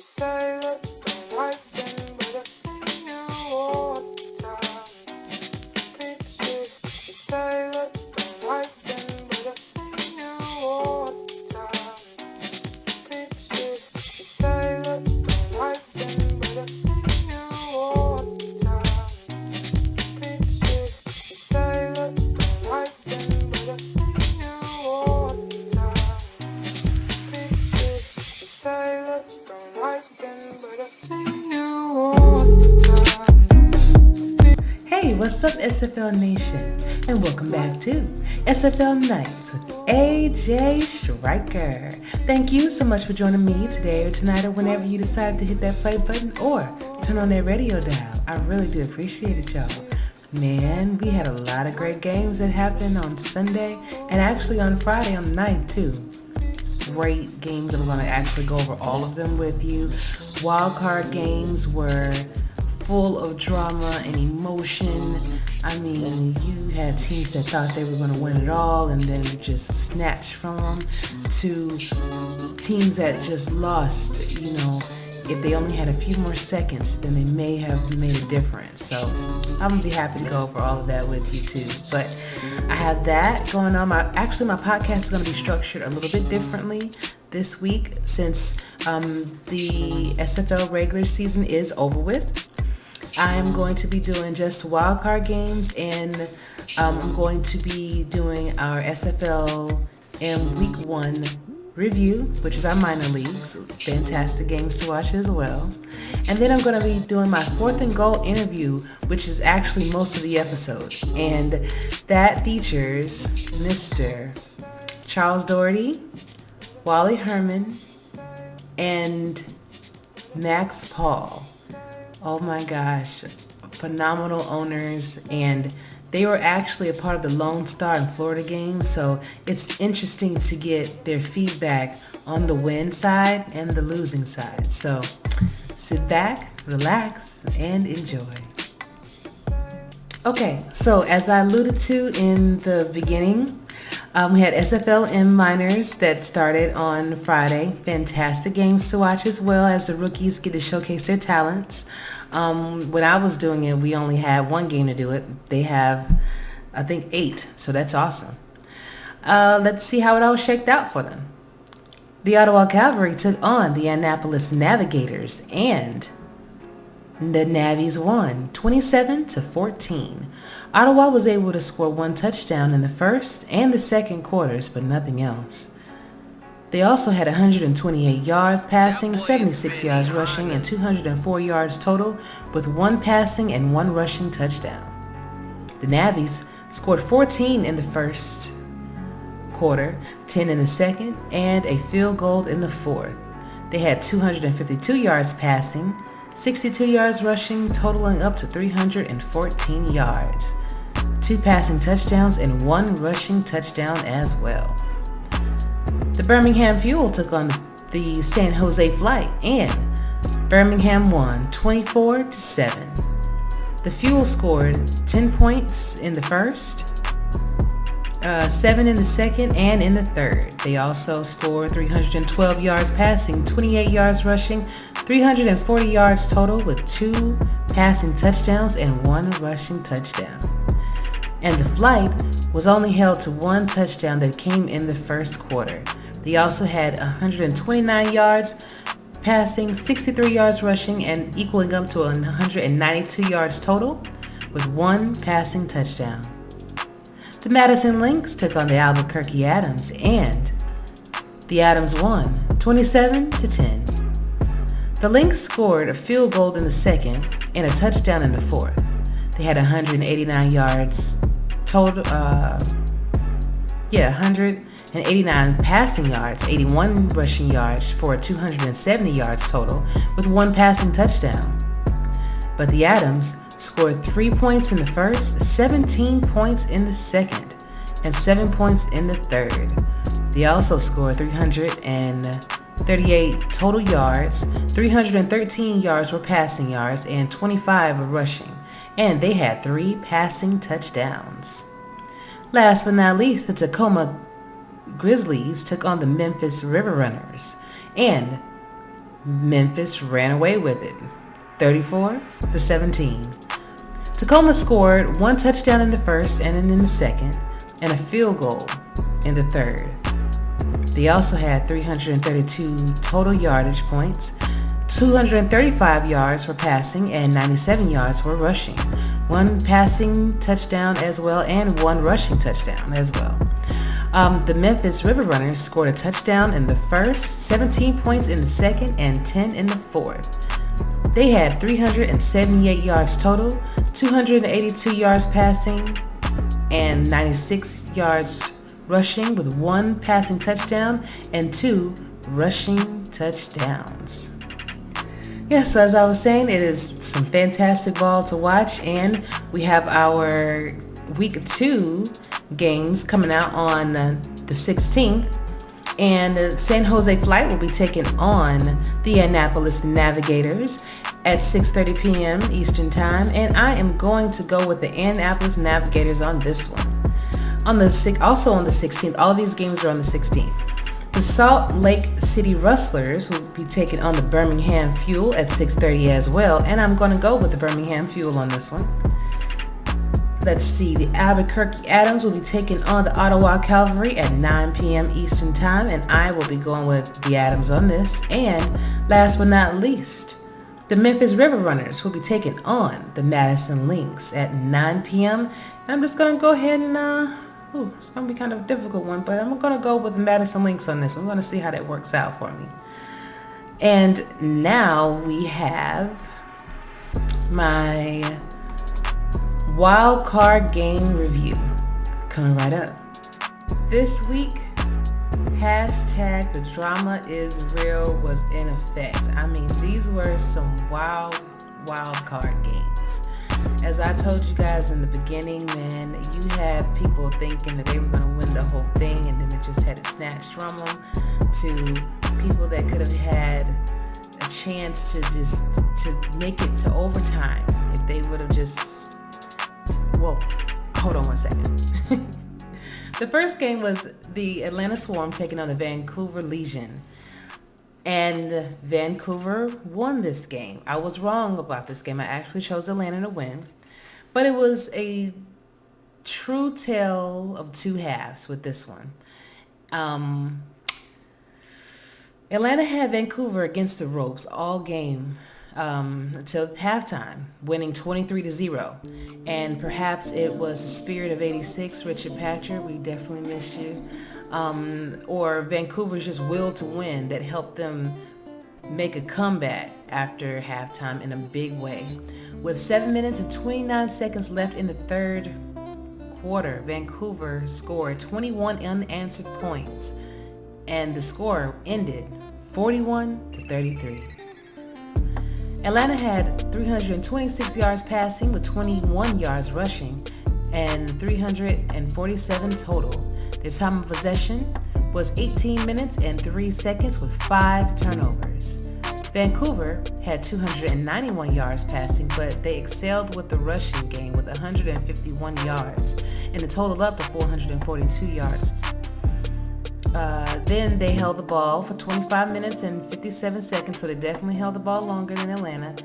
say that don't like them, but I see you all the time. Bitches, you say that don't like them, but I see you all the time. Bitches, you say that don't like them, but I see you all the time. Bitches, you say that don't like them, but I see you all the time. Bitches, you say that don't like them, but I see you all the time. Hey, what's up, SFL Nation? And welcome back to SFL Nights with AJ Striker. Thank you so much for joining me today or tonight or whenever you decide to hit that play button or turn on that radio dial. I really do appreciate it, y'all. Man, we had a lot of great games that happened on Sunday and actually on Friday on the night too. Great games. I'm going to actually go over all of them with you. Wildcard games were full of drama and emotion. I mean, you had teams that thought they were going to win it all and then just snatched from them to teams that just lost. You know, if they only had a few more seconds, then they may have made a difference. So I'm going to be happy to go over all of that with you too. But I have that going on. My podcast is going to be structured a little bit differently this week since the SFL regular season is over with. I'm going to be doing just wildcard games, and I'm going to be doing our SFLm Week1 review, which is our minor leagues. Fantastic games to watch as well. And then I'm going to be doing my 4th and goal interview, which is actually most of the episode. And that features Mr. Charles Doherty, Wally Herman, and Max Paul. Oh my gosh, phenomenal owners, and they were actually a part of the Lone Star in Florida game, so it's interesting to get their feedback on the win side and the losing side. So sit back, relax, and enjoy. Okay, so as I alluded to in the beginning, we had SFLm minors that started on Friday. Fantastic games to watch as well as the rookies get to showcase their talents. When I was doing it, we only had one game to do it. They have, I think, 8, so that's awesome. Let's see how it all shaked out for them. The Ottawa Cavalry took on the Annapolis Navigators, and the Navies won 27-14. Ottawa was able to score 1 touchdown in the first and the second quarters, but nothing else. They also had 128 yards passing, 76 yards rushing, and 204 yards total, with 1 passing and 1 rushing touchdown. The Navies scored 14 in the first quarter, 10 in the second, and a field goal in the fourth. They had 252 yards passing, 62 yards rushing, totaling up to 314 yards. 2 passing touchdowns and 1 rushing touchdown as well. The Birmingham Fuel took on the San Jose Flight, and Birmingham won 24-7. The Fuel scored 10 points in the first, 7 in the second, and in the third. They also scored 312 yards passing, 28 yards rushing, 340 yards total, with 2 passing touchdowns and 1 rushing touchdown. And the Flight was only held to 1 touchdown that came in the first quarter. They also had 129 yards passing, 63 yards rushing, and equaling up to 192 yards total, with 1 passing touchdown. The Madison Lynx took on the Albuquerque Adams, and the Adams won 27-10. The Lynx scored a field goal in the second and a touchdown in the fourth. They had 189 yards total, 189 passing yards, 81 rushing yards for 270 yards total, with 1 passing touchdown. But the Adams scored 3 points in the first, 17 points in the second, and 7 points in the third. They also scored 338 total yards, 313 yards were passing yards, and 25 were rushing, and they had 3 passing touchdowns. Last but not least, the Tacoma Grizzlies took on the Memphis River Runners, and Memphis ran away with it, 34-17. Tacoma scored 1 touchdown in the first and in the second, and a field goal in the third. They also had 332 total yardage points, 235 yards for passing, and 97 yards for rushing. 1 passing touchdown as well, and 1 rushing touchdown as well. The Memphis River Runners scored a touchdown in the first, 17 points in the second, and 10 in the fourth. They had 378 yards total, 282 yards passing, and 96 yards rushing, with 1 passing touchdown and 2 rushing touchdowns. Yes, so as I was saying, it is some fantastic ball to watch, and we have our week 2 games coming out on the 16th. And the San Jose Flight will be taking on the Annapolis Navigators at 6:30 p.m. Eastern Time, and I am going to go with the Annapolis Navigators on this one. Also on the 16th, all of these games are on the 16th. The Salt Lake City Rustlers will be taking on the Birmingham Fuel at 6:30 as well, and I'm going to go with the Birmingham Fuel on this one. Let's see, the Albuquerque Adams will be taking on the Ottawa Cavalry at 9 p.m. Eastern Time, and I will be going with the Adams on this. And last but not least, the Memphis River Runners will be taking on the Madison Lynx at 9 p.m. And I'm just going to go ahead and, it's going to be kind of a difficult one, but I'm going to go with the Madison Lynx on this one. I'm going to see how that works out for me. And now we have my wild card game review coming right up. This week, hashtag the drama is real was in effect. I mean, these were some wild card games. As I told you guys in the beginning, man, you had people thinking that they were going to win the whole thing, and then it just had it snatched from them, to people that could have had a chance to make it to overtime if they would have just. Well, hold on one second. The first game was the Atlanta Swarm taking on the Vancouver Legion. And Vancouver won this game. I was wrong about this game. I actually chose Atlanta to win. But it was a true tale of two halves with this one. Atlanta had Vancouver against the ropes all game until halftime, winning 23-0. And perhaps it was the spirit of '86, Richard Patrick, we definitely miss you. Or Vancouver's just will to win that helped them make a comeback after halftime in a big way. With 7 minutes and 29 seconds left in the third quarter, Vancouver scored 21 unanswered points, and the score ended 41-33. Atlanta had 326 yards passing with 21 yards rushing and 347 total. Their time of possession was 18 minutes and 3 seconds with 5 turnovers. Vancouver had 291 yards passing, but they excelled with the rushing game with 151 yards and the total up to 442 yards. Then they held the ball for 25 minutes and 57 seconds, so they definitely held the ball longer than Atlanta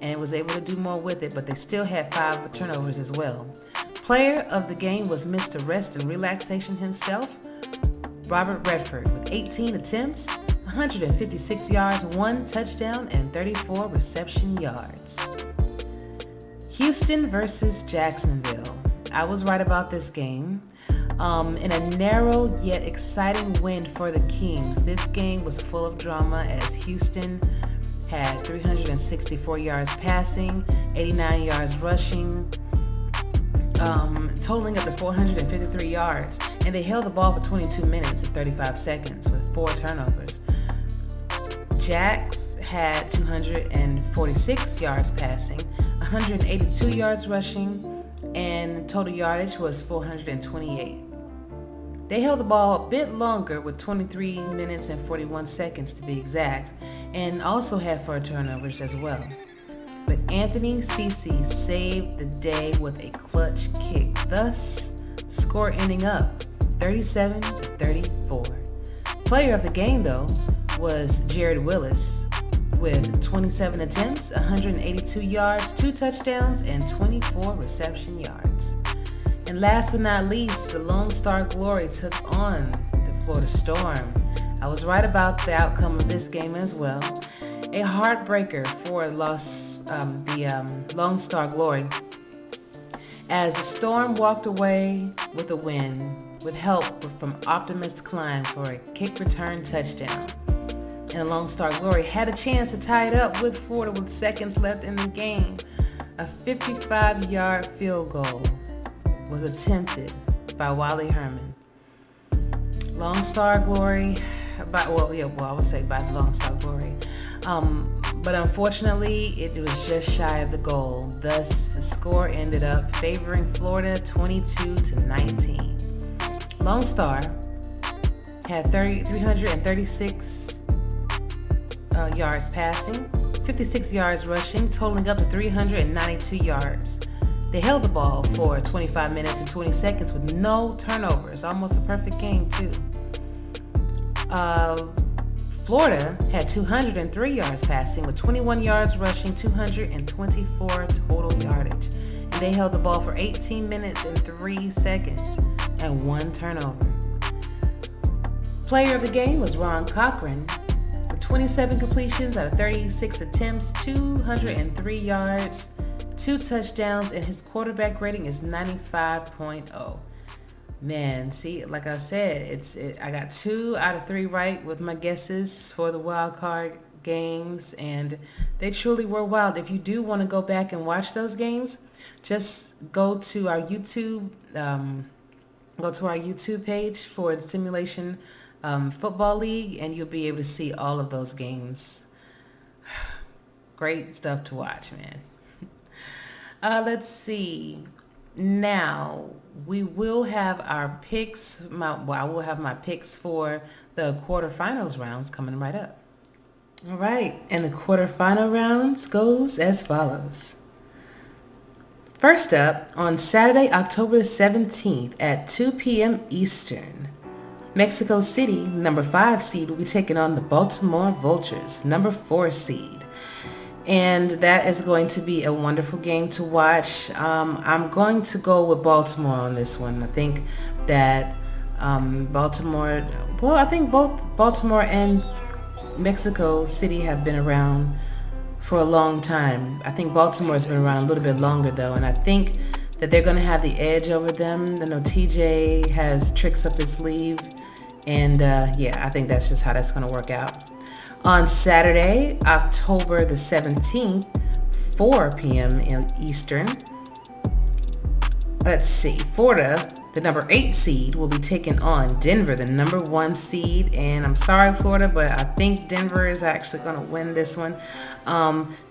and was able to do more with it, but they still had 5 turnovers as well. Player of the game was Mr. Rest and Relaxation himself, Robert Redford, with 18 attempts, 156 yards, 1 touchdown, and 34 reception yards. Houston versus Jacksonville. I was right about this game. In a narrow yet exciting win for the Kings. This game was full of drama as Houston had 364 yards passing, 89 yards rushing, totaling up to 453 yards, and they held the ball for 22 minutes and 35 seconds with 4 turnovers. Jax had 246 yards passing, 182 yards rushing, and total yardage was 428. They held the ball a bit longer with 23 minutes and 41 seconds to be exact, and also had 4 turnovers as well. But Anthony Cece saved the day with a clutch kick, thus score ending up 37-34. Player of the game, though, was Jared Willis with 27 attempts, 182 yards, 2 touchdowns, and 24 reception yards. And last but not least, the Lone Star Glory took on the Florida Storm. I was right about the outcome of this game as well. A heartbreaker for the Lone Star Glory, as the Storm walked away with a win with help from Optimus Klein for a kick return touchdown. And the Lone Star Glory had a chance to tie it up with Florida with seconds left in the game. A 55-yard field goal was attempted by Wally Herman. Lone Star Glory, I would say by the Lone Star Glory. But unfortunately, it was just shy of the goal. Thus, the score ended up favoring Florida 22-19. Lone Star had 336 yards passing, 56 yards rushing, totaling up to 392 yards. They held the ball for 25 minutes and 20 seconds with no turnovers. Almost a perfect game, too. Florida had 203 yards passing with 21 yards rushing, 224 total yardage. And they held the ball for 18 minutes and 3 seconds and 1 turnover. Player of the game was Ron Cochran with 27 completions out of 36 attempts, 203 yards, 2 touchdowns, and his quarterback rating is 95.0. Man, see, like I said, I got 2 out of 3 right with my guesses for the wild card games, and they truly were wild. If you do want to go back and watch those games, just go to our YouTube, page for the Simulation Football League, and you'll be able to see all of those games. Great stuff to watch, man. Let's see. Now, we will have our picks. I will have my picks for the quarterfinals rounds coming right up. All right, and the quarterfinal rounds goes as follows. First up, on Saturday, October 17th at 2 p.m. Eastern, Mexico City, number 5 seed, will be taking on the Baltimore Vultures, number 4 seed. And that is going to be a wonderful game to watch. I'm going to go with Baltimore on this one. I think that Baltimore, I think both Baltimore and Mexico City have been around for a long time. I think Baltimore has been around a little bit longer though, and I think that they're going to have the edge over them. I know TJ has tricks up his sleeve, and I think that's just how that's going to work out. On Saturday, October the 17th, 4 p.m. Eastern, let's see, Florida, the number 8 seed, will be taking on Denver, the number 1 seed. And I'm sorry, Florida, but I think Denver is actually going to win this one.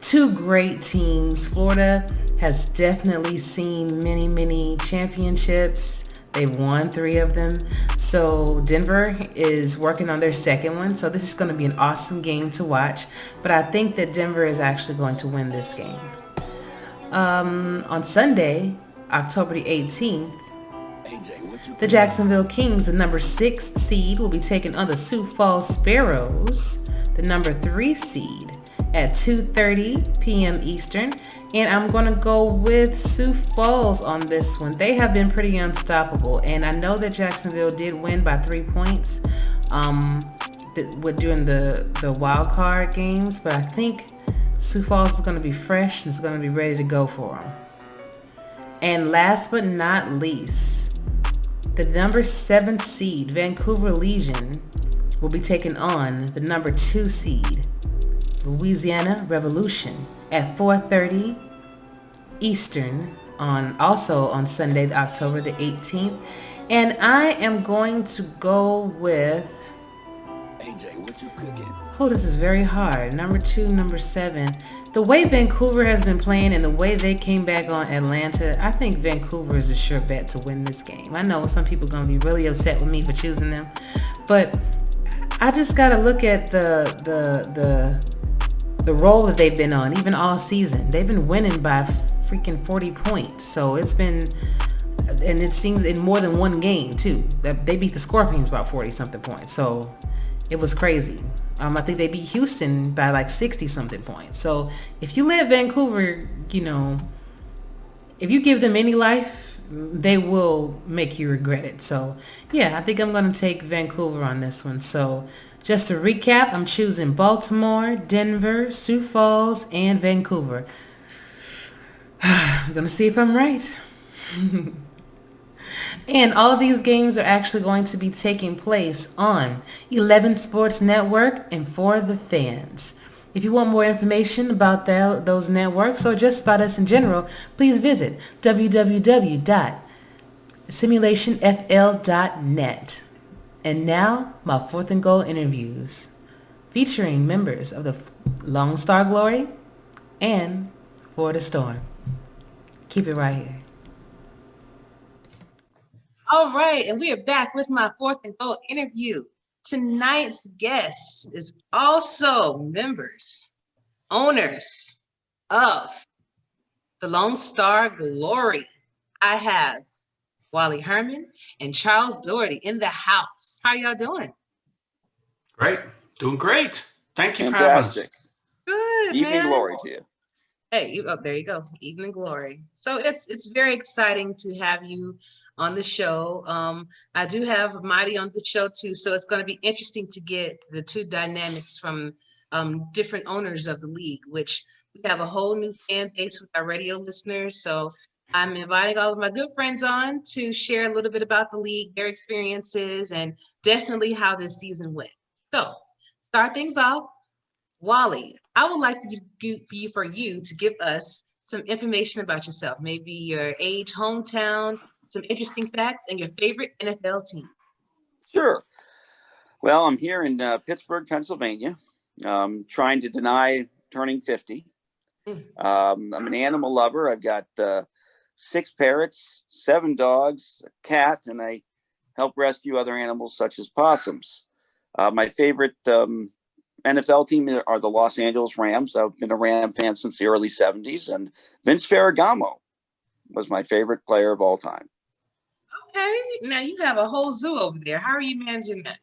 2 great teams. Florida has definitely seen many, many championships. They've won 3 of them. So Denver is working on their second one. So this is going to be an awesome game to watch. But I think that Denver is actually going to win this game. On Sunday, October the 18th, the Jacksonville Kings, the number 6 seed, will be taking on the Sioux Falls Sparrows, the number 3 seed, at 2:30 p.m. Eastern. And I'm going to go with Sioux Falls on this one. They have been pretty unstoppable. And I know that Jacksonville did win by 3 points during the wild card games. But I think Sioux Falls is going to be fresh and is going to be ready to go for them. And last but not least, the number 7 seed, Vancouver Legion, will be taking on the number 2 seed, Louisiana Revolution, at 4:30 Eastern also on Sunday, October the 18th. And I am going to go with what you cooking? Oh, this is very hard. Number 2, number 7. The way Vancouver has been playing and the way they came back on Atlanta, I think Vancouver is a sure bet to win this game. I know some people are going to be really upset with me for choosing them, but I just got to look at the role that they've been on, even all season. They've been winning by freaking 40 points. So it's been, and it seems in more than one game too. They beat the Scorpions about 40 something points. So it was crazy. I think they beat Houston by like 60 something points. So if you live Vancouver, if you give them any life, they will make you regret it. So yeah, I think I'm going to take Vancouver on this one. So just to recap, I'm choosing Baltimore, Denver, Sioux Falls, and Vancouver. I'm going to see if I'm right. And all of these games are actually going to be taking place on 11 Sports Network and For the Fans. If you want more information about those networks or just about us in general, please visit www.simulationfl.net. And now, my fourth and goal interviews, featuring members of the Lone Star Glory and Florida Storm. Keep it right here. All right, and we are back with my fourth and goal interview. Tonight's guest is also members, owners of the Lone Star Glory. I have Wally Herman and Charles Doherty in the house. How y'all doing? Great, doing great. Thank you for having us. Good, Evening man. glory to you. Hey, there you go. Evening glory. So it's very exciting to have you on the show. I do have Mighty on the show too, so it's going to be interesting to get the two dynamics from different owners of the league, which we have a whole new fan base with our radio listeners. So I'm inviting all of my good friends on to share a little bit about the league, their experiences, and definitely how this season went. So start things off. Wally, I would like for you to give us some information about yourself, maybe your age, hometown, some interesting facts, and your favorite NFL team. Sure. Well, I'm here in Pittsburgh, Pennsylvania, trying to deny turning 50. I'm an animal lover. I've got 6 parrots, 7 dogs, a cat, and I help rescue other animals such as possums. My favorite NFL team are the Los Angeles Rams. I've been a Ram fan since the early 70s, and Vince Ferragamo was my favorite player of all time. Okay, now you have a whole zoo over there. How are you managing that?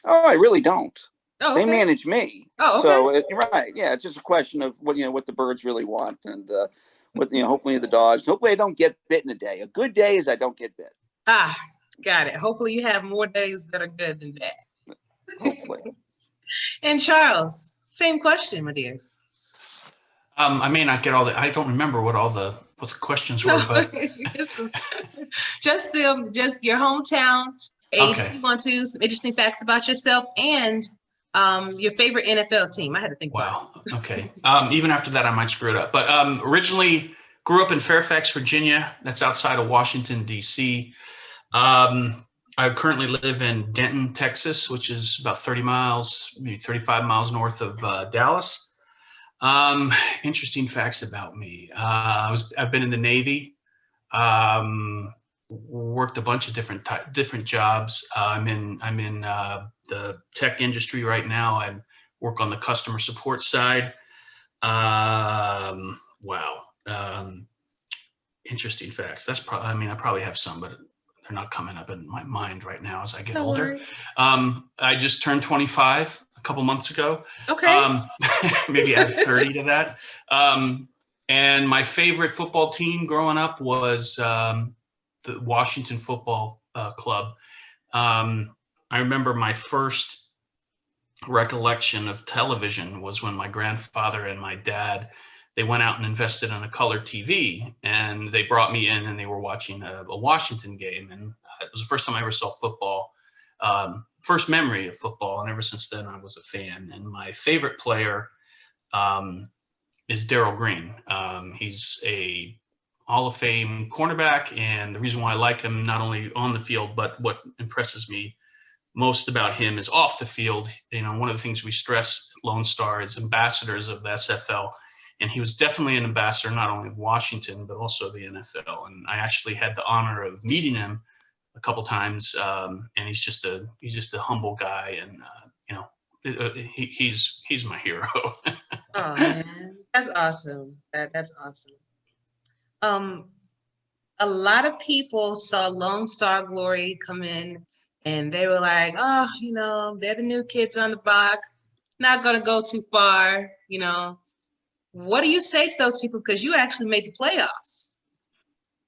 Oh, I really don't. Oh, okay. They manage me. Oh, okay. So right, yeah, it's just a question of what the birds really want, and hopefully the dogs. Hopefully, I don't get bit in a day. A good day is I don't get bit. Ah, got it. Hopefully, you have more days that are good than bad. Hopefully. And Charles, same question, my dear. I may not get I don't remember what the questions were, but just your hometown, age, okay. if you want to, some interesting facts about yourself, and your favorite NFL team. I had to think about it. Wow. Okay. Even after that, I might screw it up. But originally grew up in Fairfax, Virginia. That's outside of Washington, D.C. I currently live in Denton, Texas, which is about 30 miles, maybe 35 miles north of Dallas. Interesting facts about me. I've been in the Navy, worked a bunch of different jobs. I'm in the tech industry right now. I work on the customer support side. Wow. Interesting facts. That's probably, I probably have some, but they're not coming up in my mind right now as I get older. I just turned 25 a couple months ago. Okay. Maybe add 30 to that. And my favorite football team growing up was the Washington Football Club. I remember my first recollection of television was when my grandfather and my dad, they went out and invested in a color TV, and they brought me in, and they were watching a Washington game. And it was the first time I ever saw football, first memory of football. And ever since then, I was a fan. And my favorite player is Darryl Green. He's a Hall of Fame cornerback. And the reason why I like him, not only on the field, but what impresses me most about him is off the field. One of the things we stress Lone Star is ambassadors of the SFL. And he was definitely an ambassador, not only of Washington, but also the NFL. And I actually had the honor of meeting him a couple times. And he's just a humble guy. And, he's my hero. Oh, man. That's awesome. That's awesome. A lot of people saw Lone Star Glory come in And they were like, oh, they're the new kids on the block, not going to go too far, What do you say to those people? Because you actually made the playoffs.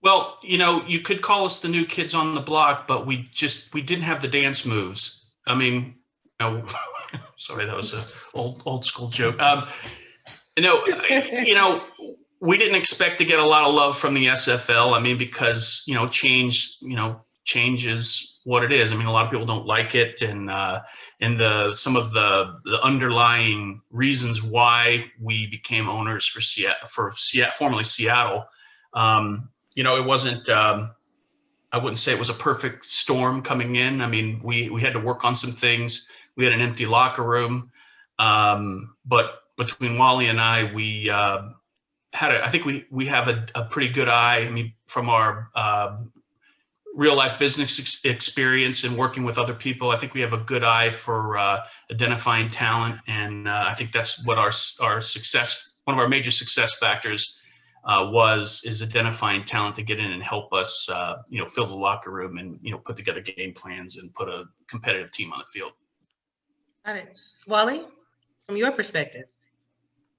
Well, you could call us the new kids on the block, but we didn't have the dance moves. I mean, sorry, that was a old school joke. We didn't expect to get a lot of love from the SFL. I mean, because change is what it is. I mean, a lot of people don't like it, and some of the underlying reasons why we became owners for Seattle, formerly Seattle. It wasn't. I wouldn't say it was a perfect storm coming in. I mean, we had to work on some things. We had an empty locker room, but between Wally and I, we I think we have a pretty good eye. I mean, from our real life business experience and working with other people, I think we have a good eye for identifying talent, and I think that's what our success, one of our major success factors is identifying talent to get in and help us, fill the locker room and put together game plans and put a competitive team on the field. Got it. Wally, from your perspective.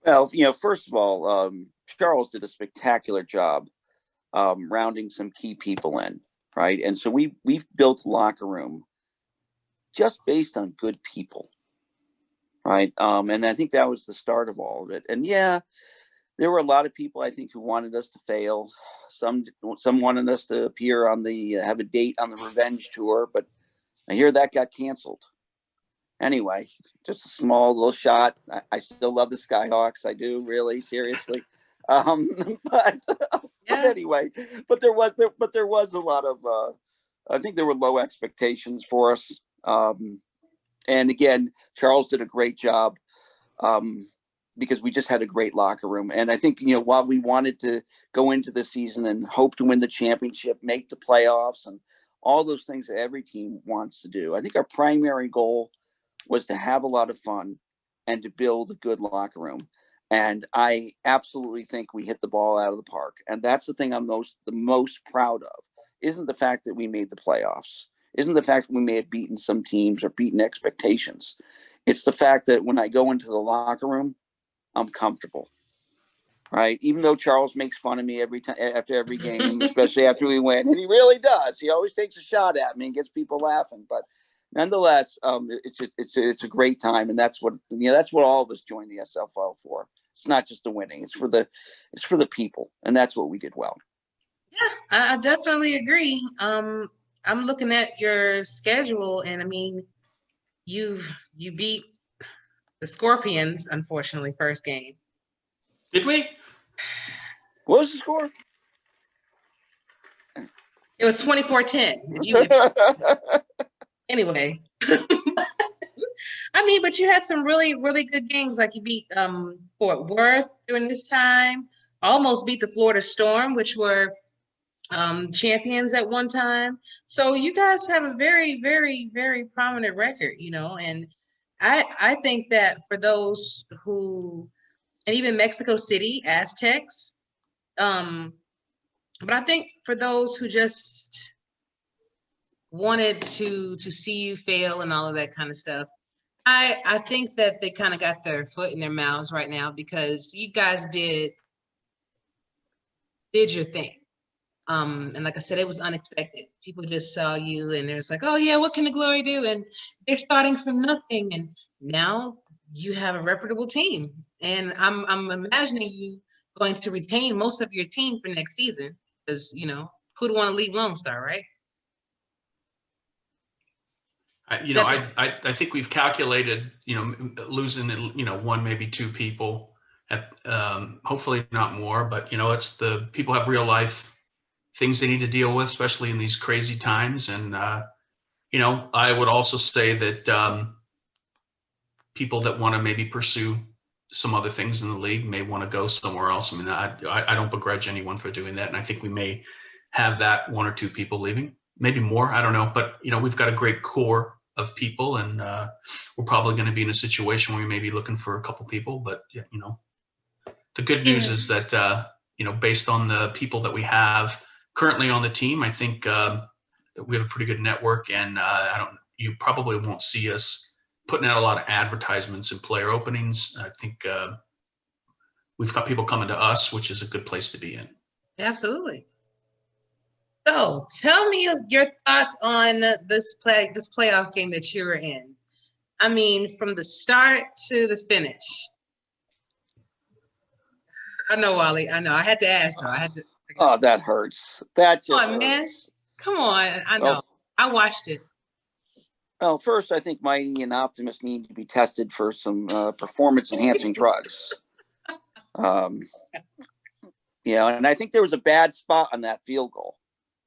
Well, first of all, Charles did a spectacular job rounding some key people in, right? And so we've built a locker room just based on good people, right? And I think that was the start of all of it. And yeah, there were a lot of people, I think, who wanted us to fail. Some wanted us to appear on have a date on the revenge tour, but I hear that got canceled. Anyway, just a small little shot. I still love the Skyhawks. I do, really, seriously. But anyway, but there was a lot of I think there were low expectations for us. And again, Charles did a great job because we just had a great locker room. And I think, while we wanted to go into the season and hope to win the championship, make the playoffs, and all those things that every team wants to do, I think our primary goal was to have a lot of fun and to build a good locker room. And I absolutely think we hit the ball out of the park. And that's the thing I'm the most proud of, isn't the fact that we made the playoffs, isn't the fact that we may have beaten some teams or beaten expectations. It's the fact that when I go into the locker room, I'm comfortable, right? Even though Charles makes fun of me every time after every game, especially after we win, and he really does. He always takes a shot at me and gets people laughing. But nonetheless, it's a great time, and that's what all of us joined the SFL for. It's not just the winning; it's for the people, and that's what we did well. Yeah, I definitely agree. I'm looking at your schedule, and I mean, you beat the Scorpions, unfortunately, first game. Did we? What was the score? It was 24-10. Anyway. I mean, but you had some really, really good games. Like you beat Fort Worth during this time, almost beat the Florida Storm, which were champions at one time. So you guys have a very, very, very prominent record, and I think that for those who, and even Mexico City, Aztecs, but I think for those who just wanted to see you fail and all of that kind of stuff, I think that they kind of got their foot in their mouths right now, because you guys did your thing. And like I said, it was unexpected. People just saw you and it's like, oh yeah, what can the Glory do? And they're starting from nothing. And now you have a reputable team. And I'm imagining you going to retain most of your team for next season, because, who'd want to leave Lone Star, right? I think we've calculated, losing, one, maybe two people, hopefully not more, but, it's the people have real life things they need to deal with, especially in these crazy times. And, I would also say that people that want to maybe pursue some other things in the league may want to go somewhere else. I mean, I don't begrudge anyone for doing that. And I think we may have that one or two people leaving, maybe more, I don't know. But, we've got a great core of people, and we're probably going to be in a situation where we may be looking for a couple people. But, the good news is that, based on the people that we have currently on the team, I think we have a pretty good network, and you probably won't see us putting out a lot of advertisements and player openings. I think we've got people coming to us, which is a good place to be in. Absolutely. So tell me your thoughts on this playoff game that you were in. I mean, from the start to the finish. I know, Wally. I know. I had to ask, though. Oh, that hurts. That just Come on, man. hurts. Come on. I know. Well, I watched it. Well, first, I think Mighty and Optimus need to be tested for some performance-enhancing drugs. And I think there was a bad spot on that field goal.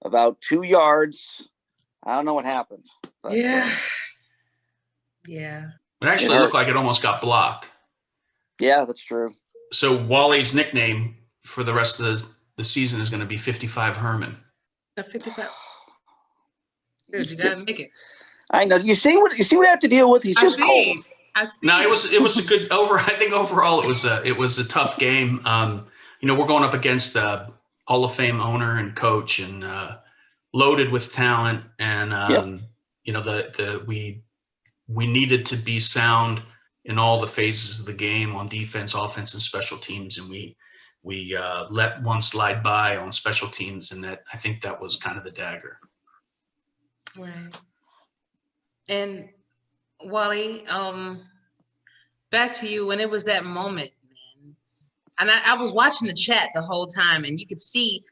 About 2 yards. I don't know what happened. But, Yeah. It actually looked like it almost got blocked. Yeah, that's true. So Wally's nickname for the rest of the season is going to be 55 Herman. 55. You gotta make it. I know. You see what I have to deal with? He's just cold. I see. No, it was a good I think overall it was a tough game. We're going up against a Hall of Fame owner and coach, and loaded with talent, and we needed to be sound in all the phases of the game, on defense, offense, and special teams, and we let one slide by on special teams, and I think that was kind of the dagger. Right. And Wally, back to you, when it was that moment, man. And I was watching the chat the whole time, and you could see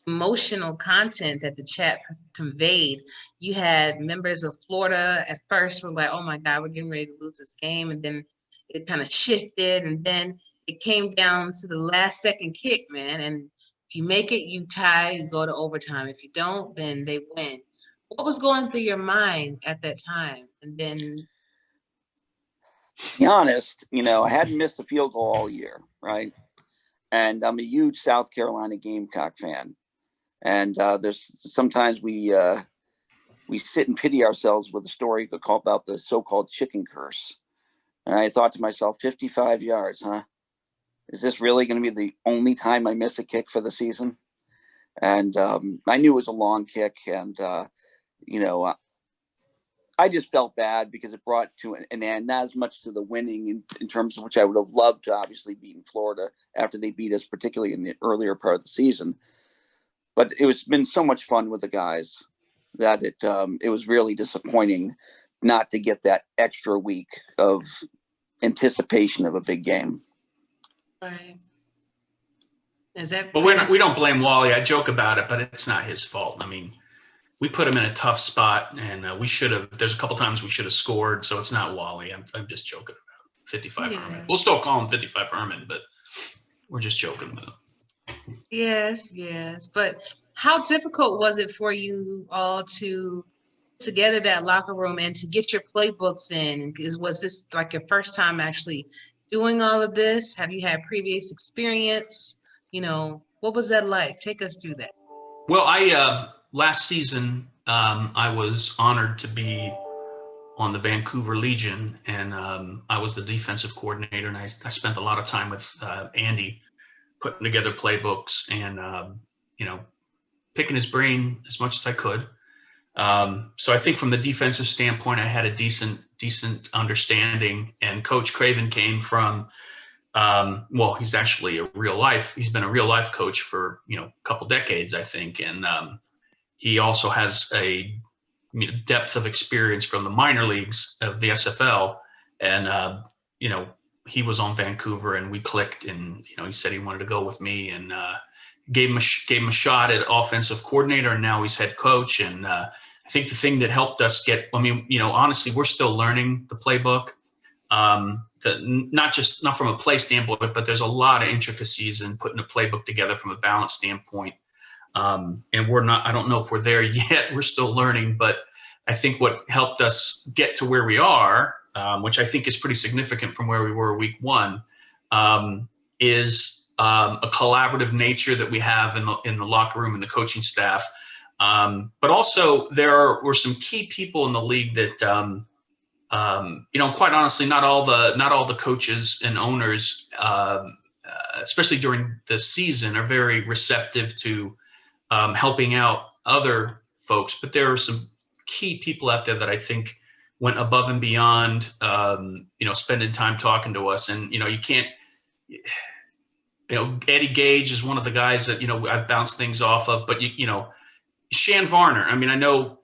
emotional content that the chat conveyed. You had members of Florida at first were like, oh my God, we're getting ready to lose this game. And then it kind of shifted, and then it came down to the last second kick, man. And if you make it, you tie, you go to overtime. If you don't, then they win. What was going through your mind at that time? And then, to be honest, I hadn't missed a field goal all year, right? And I'm a huge South Carolina Gamecock fan. And there's sometimes we sit and pity ourselves with a story about the so-called chicken curse. And I thought to myself, 55 yards, huh? Is this really going to be the only time I miss a kick for the season? And I knew it was a long kick, and I just felt bad because it brought to an end, not as much to the winning in terms of which I would have loved to obviously beat in Florida after they beat us, particularly in the earlier part of the season. But it's been so much fun with the guys that it was really disappointing not to get that extra week of anticipation of a big game. right. Is that? But we don't blame Wally. I joke about it, but it's not his fault. I mean, we put him in a tough spot, and we should have. There's a couple times we should have scored, so it's not Wally. I'm just joking about 55 Herman. We'll still call him 55 Herman, but we're just joking with him. Yes. But how difficult was it for you all to together that locker room and to get your playbooks in? Was this like your first time actually doing all of this? Have you had previous experience? What was that like? Take us through that. Well, last season, I was honored to be on the Vancouver Legion, and I was the defensive coordinator, and I spent a lot of time with Andy putting together playbooks and, picking his brain as much as I could. So I think from the defensive standpoint, I had a decent understanding, and Coach Craven came from, he's actually he's been a real life coach for, a couple decades, I think. And he also has a depth of experience from the minor leagues of the SFL. And, he was on Vancouver, and we clicked, and, he said he wanted to go with me, and gave him a shot at offensive coordinator, and now he's head coach. And I think the thing that helped us honestly, we're still learning the playbook. Not from a play standpoint, but there's a lot of intricacies in putting a playbook together from a balance standpoint. And I don't know if we're there yet. We're still learning, but I think what helped us get to where we are, which I think is pretty significant from where we were week one, is a collaborative nature that we have in the locker room and the coaching staff. But also were some key people in the league that, quite honestly, not all the coaches and owners, especially during the season, are very receptive to helping out other folks, but there are some key people out there that I think went above and beyond, spending time talking to us. And, you can't, Eddie Gage is one of the guys that, I've bounced things off of, but, Shan Varner, I mean, I know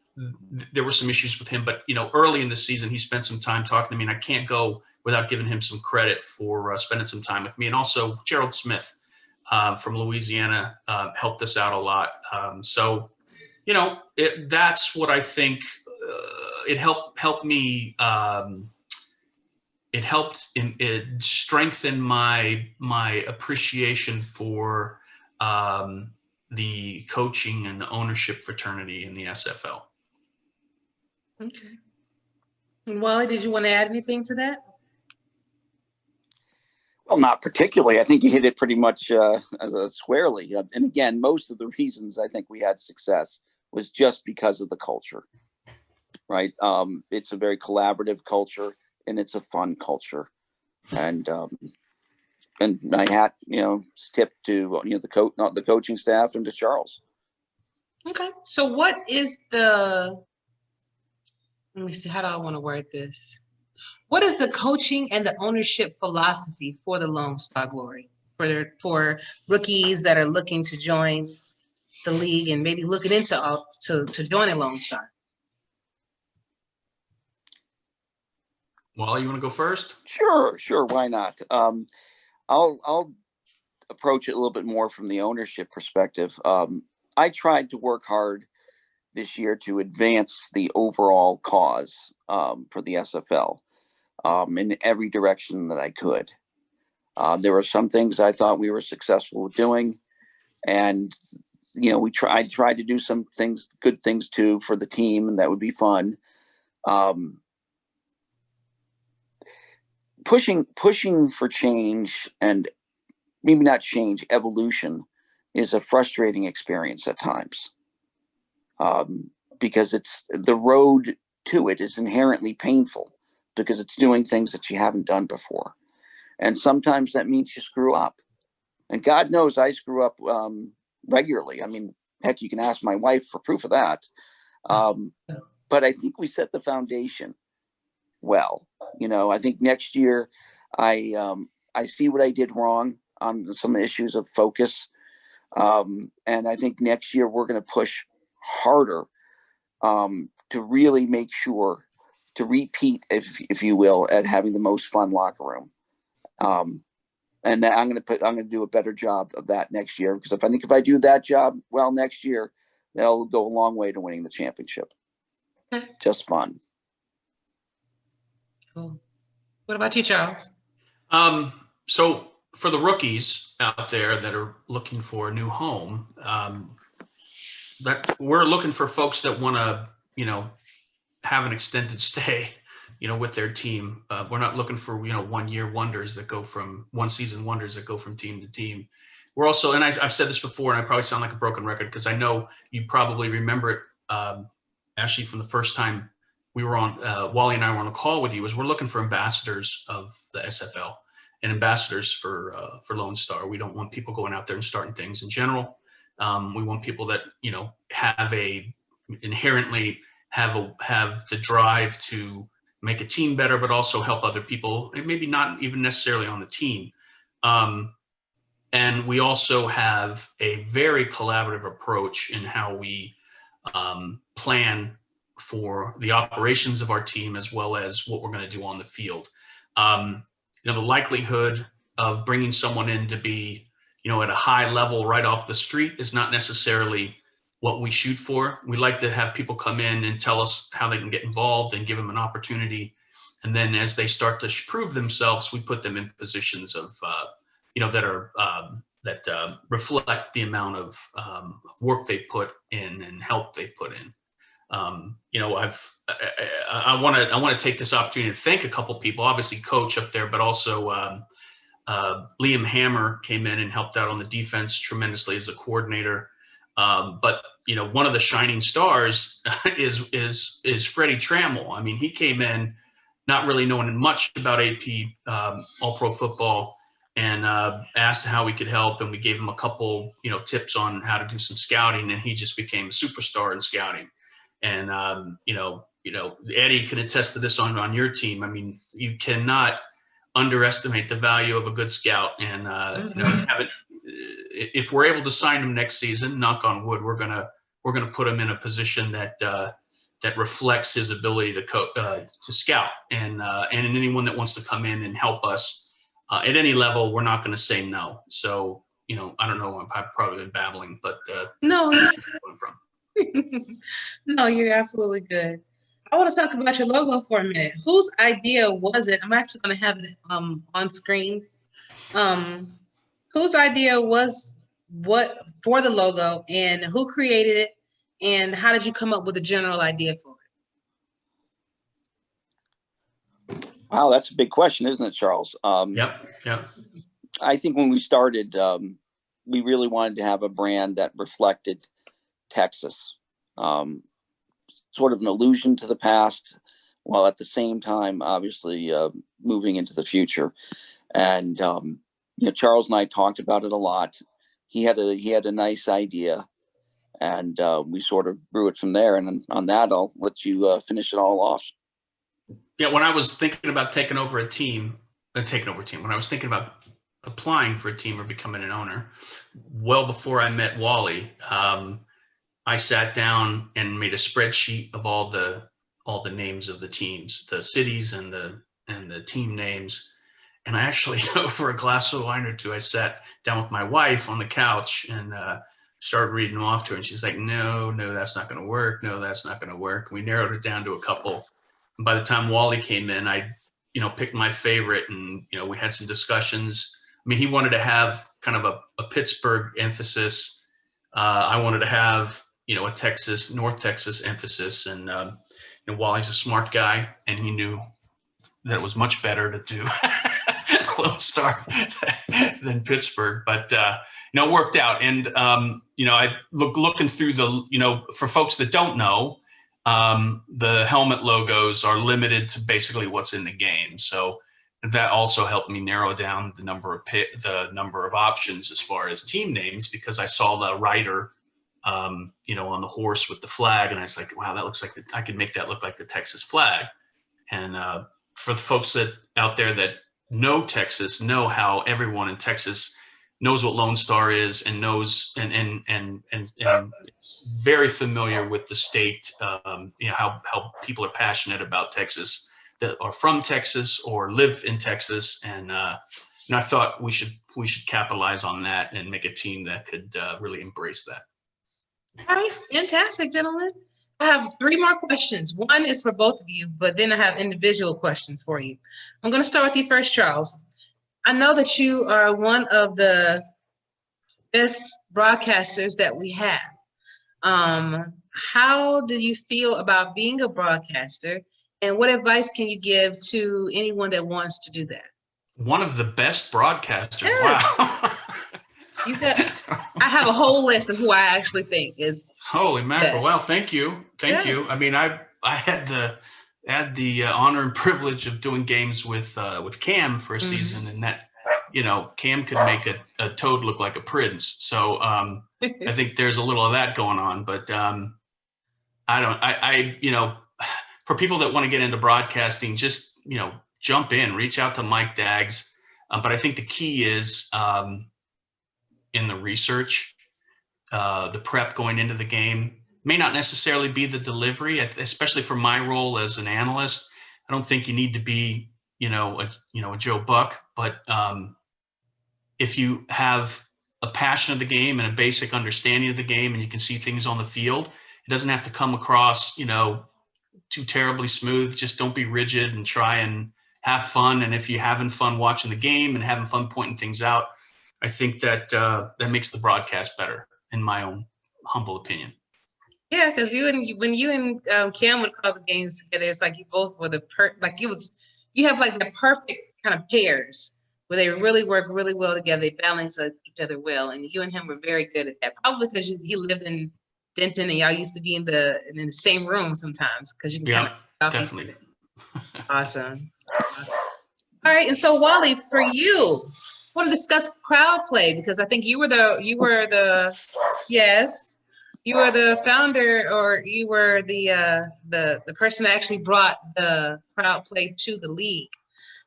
there were some issues with him, but, early in the season, he spent some time talking to me, and I can't go without giving him some credit for spending some time with me. And also Gerald Smith from Louisiana helped us out a lot. That's what I think it helped me. It helped strengthen my appreciation for the coaching and the ownership fraternity in the SFL. Okay. And Wally, did you want to add anything to that? Well, not particularly. I think you hit it pretty much squarely. And again, most of the reasons I think we had success was just because of the culture, right? It's a very collaborative culture, and it's a fun culture. And my hat, tipped to the coaching staff and to Charles. Okay. So what is let me see, how do I want to word this? What is the coaching and the ownership philosophy for the Lone Star Glory for rookies that are looking to join the league and maybe looking into to joining Lone Star? Wally, you want to go first? Sure. Why not? I'll approach it a little bit more from the ownership perspective. I tried to work hard this year to advance the overall cause for the SFL in every direction that I could. There were some things I thought we were successful with doing, and I tried to do some things, good things too, for the team, and that would be fun. Pushing for change, and maybe not change, evolution, is a frustrating experience at times. Because the road to it is inherently painful, because it's doing things that you haven't done before. And sometimes that means you screw up. And God knows I screw up regularly. I mean, heck, you can ask my wife for proof of that. But I think we set the foundation well. I think next year I see what I did wrong on some issues of focus. And I think next year we're going to push harder to really make sure to repeat, if you will, at having the most fun locker room. And I'm going to do a better job of that next year, because if I do that job well next year, that'll go a long way to winning the championship. Just fun. Cool. What about you, Charles? So for the rookies out there that are looking for a new home, that we're looking for folks that want to, have an extended stay, with their team. We're not looking for, 1 year wonders that go from 1 season wonders that go from team to team. We're also, and I've said this before, and I probably sound like a broken record, because I know you probably remember it, Ashley, from the first time we were on, Wally and I were on a call with you, is we're looking for ambassadors of the SFL and ambassadors for Lone Star. We don't want people going out there and starting things in general. We want people that, inherently have the drive to make a team better, but also help other people, and maybe not even necessarily on the team. And we also have a very collaborative approach in how we plan for the operations of our team, as well as what we're going to do on the field. The likelihood of bringing someone in to be, at a high level right off the street is not necessarily what we shoot for. We like to have people come in and tell us how they can get involved and give them an opportunity. And then as they start to prove themselves, we put them in positions of, that reflect the amount of work they put in and help they've put in. I want to take this opportunity to thank a couple people, obviously Coach up there, but also Liam Hammer came in and helped out on the defense tremendously as a coordinator. But one of the shining stars is Freddie Trammell. I mean, he came in not really knowing much about AP All-Pro football, and asked how we could help, and we gave him a couple, tips on how to do some scouting, and he just became a superstar in scouting. And Eddie can attest to this on your team. I mean, you cannot underestimate the value of a good scout, and if we're able to sign him next season, knock on wood, we're gonna put him in a position that reflects his ability to scout, and anyone that wants to come in and help us at any level, we're not going to say no. So I don't know, I've probably been babbling, but No, from. no, you're absolutely good. I want to talk about your logo for a minute. Whose idea was it? I'm actually going to have it on screen. Whose idea was what for the logo, and who created it, and how did you come up with a general idea for it? Wow, that's a big question, isn't it, Charles? Yep. I think when we started, we really wanted to have a brand that reflected Texas. Sort of an allusion to the past, while at the same time, obviously, moving into the future. And Charles and I talked about it a lot. He had a nice idea, and we sort of grew it from there. And on that, I'll let you finish it all off. Yeah, when I was thinking about when I was thinking about applying for a team or becoming an owner, well before I met Wally, I sat down and made a spreadsheet of all the names of the teams, the cities and the team names. And I actually, over a glass of wine or two, I sat down with my wife on the couch and started reading them off to her. And she's like, no, that's not going to work. No, that's not going to work. We narrowed it down to a couple. And by the time Wally came in, I, picked my favorite, and, we had some discussions. I mean, he wanted to have kind of a Pittsburgh emphasis. I wanted to have, a North Texas emphasis. And Wally's a smart guy, and he knew that it was much better to do Lone Star than Pittsburgh. But, it worked out. And, I looking through for folks that don't know, the helmet logos are limited to basically what's in the game. So that also helped me narrow down the number of options as far as team names, because I saw the rider, on the horse with the flag, and I was like, wow, that looks like I could make that look like the Texas flag. And for the folks out there that know Texas, know how everyone in Texas knows what Lone Star is, and knows and very familiar with the state. How people are passionate about Texas, that are from Texas or live in Texas, and I thought we should capitalize on that and make a team that could really embrace that. All right, fantastic, gentlemen. I have 3 more questions. One is for both of you, but then I have individual questions for you. I'm going to start with you first, Charles. I know that you are one of the best broadcasters that we have. How do you feel about being a broadcaster, and what advice can you give to anyone that wants to do that? One of the best broadcasters. Yes. Wow. I have a whole list of who I actually think is. Holy mackerel! Best. Well, thank you. I mean, I had the honor and privilege of doing games with Cam for a season, and that Cam could make a toad look like a prince. So I think there's a little of that going on. But for people that want to get into broadcasting, just jump in, reach out to Mike Daggs. But I think the key is in the research, the prep going into the game. May not necessarily be the delivery, especially for my role as an analyst. I don't think you need to be, a Joe Buck, but if you have a passion of the game and a basic understanding of the game, and you can see things on the field, it doesn't have to come across, too terribly smooth. Just don't be rigid and try and have fun. And if you're having fun watching the game and having fun pointing things out, I think that that makes the broadcast better, in my own humble opinion. Yeah, because when you and Cam would call the games together, it's like you both were you have like the perfect kind of pairs where they really work really well together. They balance each other well, and you and him were very good at that. Probably because he lived in Denton, and y'all used to be in the same room sometimes, because you can kind of definitely. Awesome. All right, and so Wally, for you, want to discuss crowd play because I think you were the founder, or you were the person that actually brought the crowd play to the league.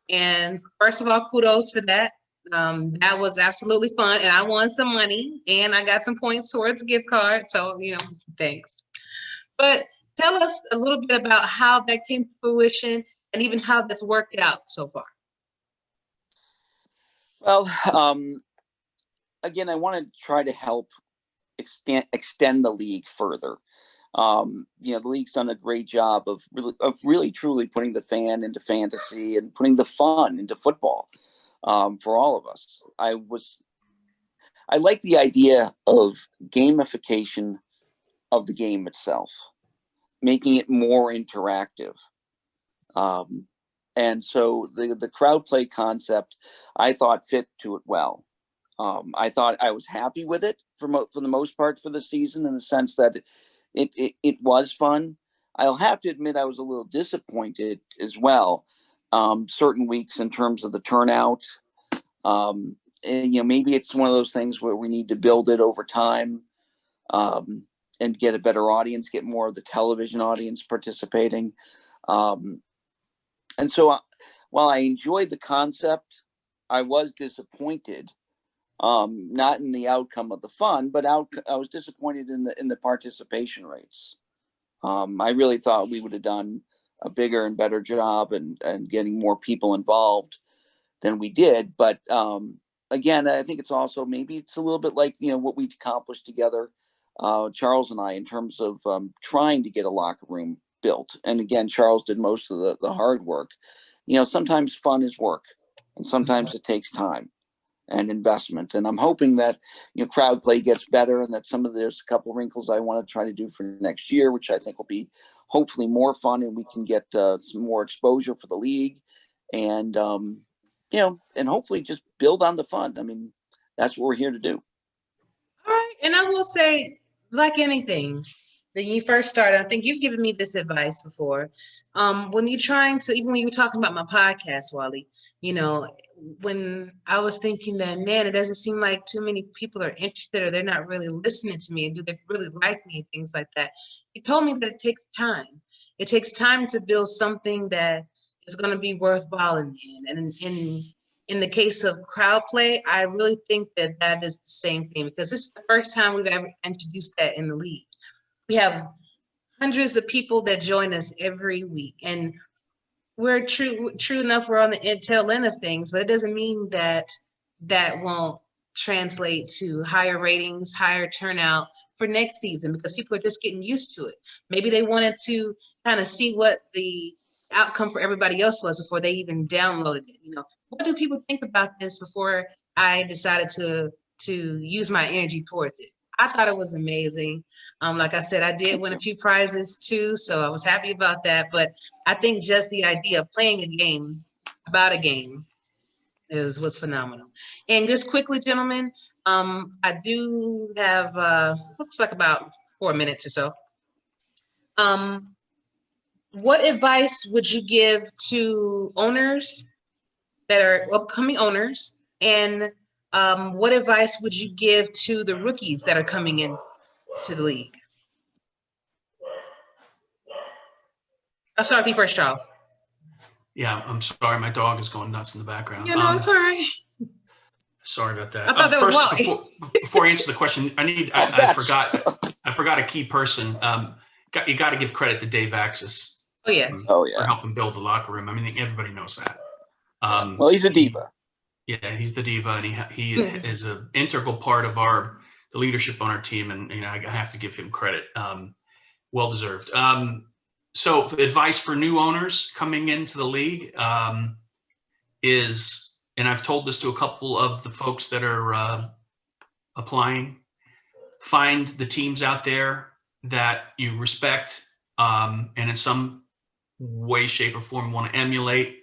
And first of all, kudos for that. That was absolutely fun, and I won some money, and I got some points towards a gift card. So, thanks. But tell us a little bit about how that came to fruition, and even how that's worked out so far. Well, again, I want to try to help extend the league further. The league's done a great job of really truly putting the fan into fantasy and putting the fun into football for all of us. I like the idea of gamification of the game itself, making it more interactive. And so the crowd play concept, I thought fit to it well. I thought I was happy with it for the most part for the season, in the sense that it was fun. I'll have to admit I was a little disappointed as well, certain weeks in terms of the turnout. And, maybe it's one of those things where we need to build it over time, and get a better audience, get more of the television audience participating. And so while I enjoyed the concept, I was disappointed. Not in the outcome of the fun, but I was disappointed in the participation rates. I really thought we would have done a bigger and better job and getting more people involved than we did. But again, I think it's also, maybe it's a little bit like, what we accomplished together, Charles and I, in terms of trying to get a locker room built. And again, Charles did most of the hard work. Sometimes fun is work, and sometimes it takes time and investment. And I'm hoping that, crowd play gets better, and that there's a couple wrinkles I want to try to do for next year, which I think will be hopefully more fun, and we can get some more exposure for the league, and, and hopefully just build on the fun. I mean, that's what we're here to do. All right. And I will say, like anything, that you first started, I think you've given me this advice before. When when you were talking about my podcast, Wally, when I was thinking that, man, it doesn't seem like too many people are interested, or they're not really listening to me, and do they really like me, and things like that. You told me that it takes time. It takes time to build something that is going to be worthwhile in the end. And in the case of crowd play, I really think that is the same thing, because this is the first time we've ever introduced that in the league. We have hundreds of people that join us every week, and we're true enough, we're on the tail end of things, but it doesn't mean that won't translate to higher ratings, higher turnout for next season, because people are just getting used to it. Maybe they wanted to kind of see what the outcome for everybody else was before they even downloaded it. What do people think about this before I decided to use my energy towards it? I thought it was amazing. Like I said, I did win a few prizes too, so I was happy about that. But I think just the idea of playing a game about a game is what's phenomenal. And just quickly, gentlemen, I do have looks like about 4 minutes or so. What advice would you give to owners that are upcoming owners, and what advice would you give to the rookies that are coming in to the league? I'll start with you first, Charles. Yeah, I'm sorry. My dog is going nuts in the background. Yeah, no, it's all right. Sorry about that. I thought that was Wally. Before I answer the question, I forgot a key person. You got to give credit to Dave Axis. Oh yeah. For helping build the locker room. I mean, everybody knows that. Well, he's a diva. Yeah, he's the diva, and he is an integral part of the leadership on our team, and I have to give him credit. Well deserved. So advice for new owners coming into the league is, and I've told this to a couple of the folks that are applying, find the teams out there that you respect, and in some way, shape, or form want to emulate,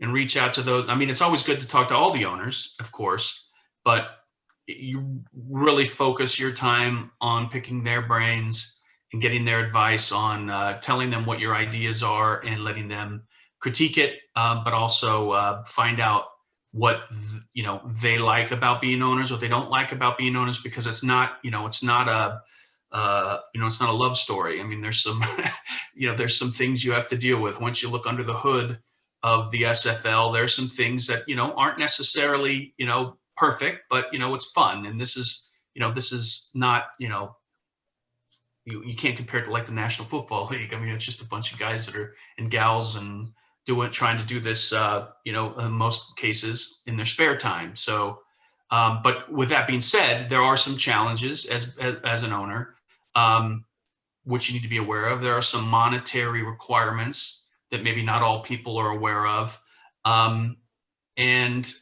and reach out to those. I mean, it's always good to talk to all the owners, of course, but you really focus your time on picking their brains and getting their advice on telling them what your ideas are and letting them critique it, but also find out they like about being owners, what they don't like about being owners, because it's not it's not a love story. I mean, there's some, there's some things you have to deal with. Once you look under the hood of the SFL, there's some things that, aren't necessarily, perfect, but, it's fun. And this is not, you can't compare it to like the National Football League. I mean, it's just a bunch of guys that are, and gals, and trying to do this, in most cases in their spare time. So, but with that being said, there are some challenges as an owner, which you need to be aware of. There are some monetary requirements that maybe not all people are aware of. And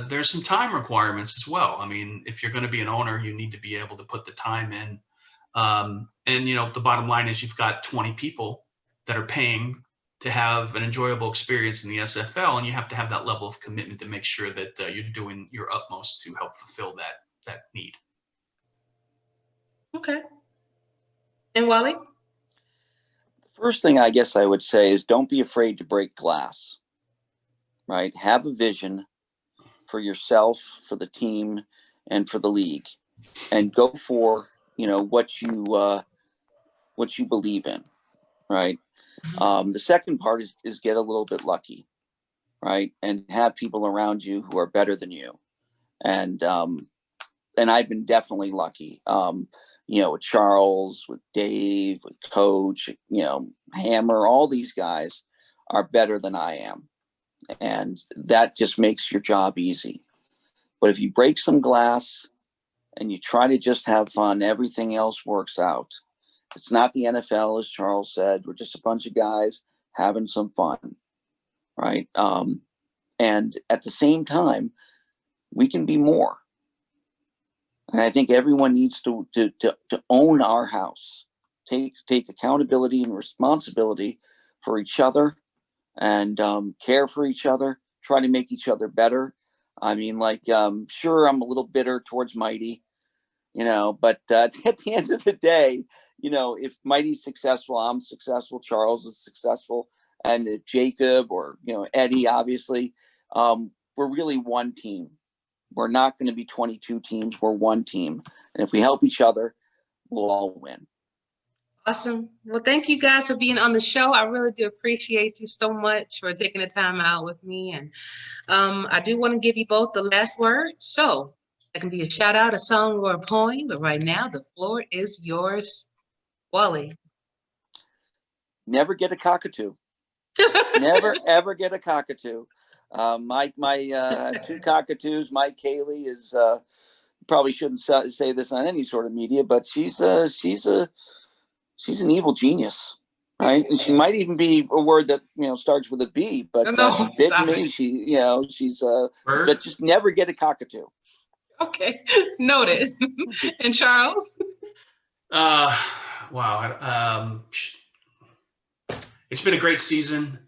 there's some time requirements as well. I mean, if you're going to be an owner, you need to be able to put the time in. And, the bottom line is you've got 20 people that are paying to have an enjoyable experience in the SFL, and you have to have that level of commitment to make sure that you're doing your utmost to help fulfill that need. Okay. And Wally? The first thing I guess I would say is don't be afraid to break glass, right? Have a vision for yourself, for the team, and for the league, and go for, what you believe in, right? The second part is get a little bit lucky, right? And have people around you who are better than you. And I've been definitely lucky, with Charles, with Dave, with Coach, Hammer, all these guys are better than I am. And that just makes your job easy. But if you break some glass and you try to just have fun, everything else works out. It's not the NFL, as Charles said. We're just a bunch of guys having some fun, right? And at the same time, we can be more. And I think everyone needs to own our house, take accountability and responsibility for each other, and care for each other, try to make each other better. I mean, sure, I'm a little bitter towards Mighty, but at the end of the day, if Mighty's successful, I'm successful, Charles is successful, and if Jacob or, Eddie, obviously, we're really one team. We're not going to be 22 teams. We're one team. And if we help each other, we'll all win. Awesome. Well, thank you guys for being on the show. I really do appreciate you so much for taking the time out with me. And I do want to give you both the last word. So that can be a shout out, a song, or a poem. But right now, the floor is yours. Wally. Never get a cockatoo. Never, ever get a cockatoo. My two cockatoos. Mike Haley is probably shouldn't say this on any sort of media, but she's an evil genius, right? And she might even be a word that starts with a B, but she bit me. She's but just never get a cockatoo. Okay, noted. And Charles. Wow. It's been a great season.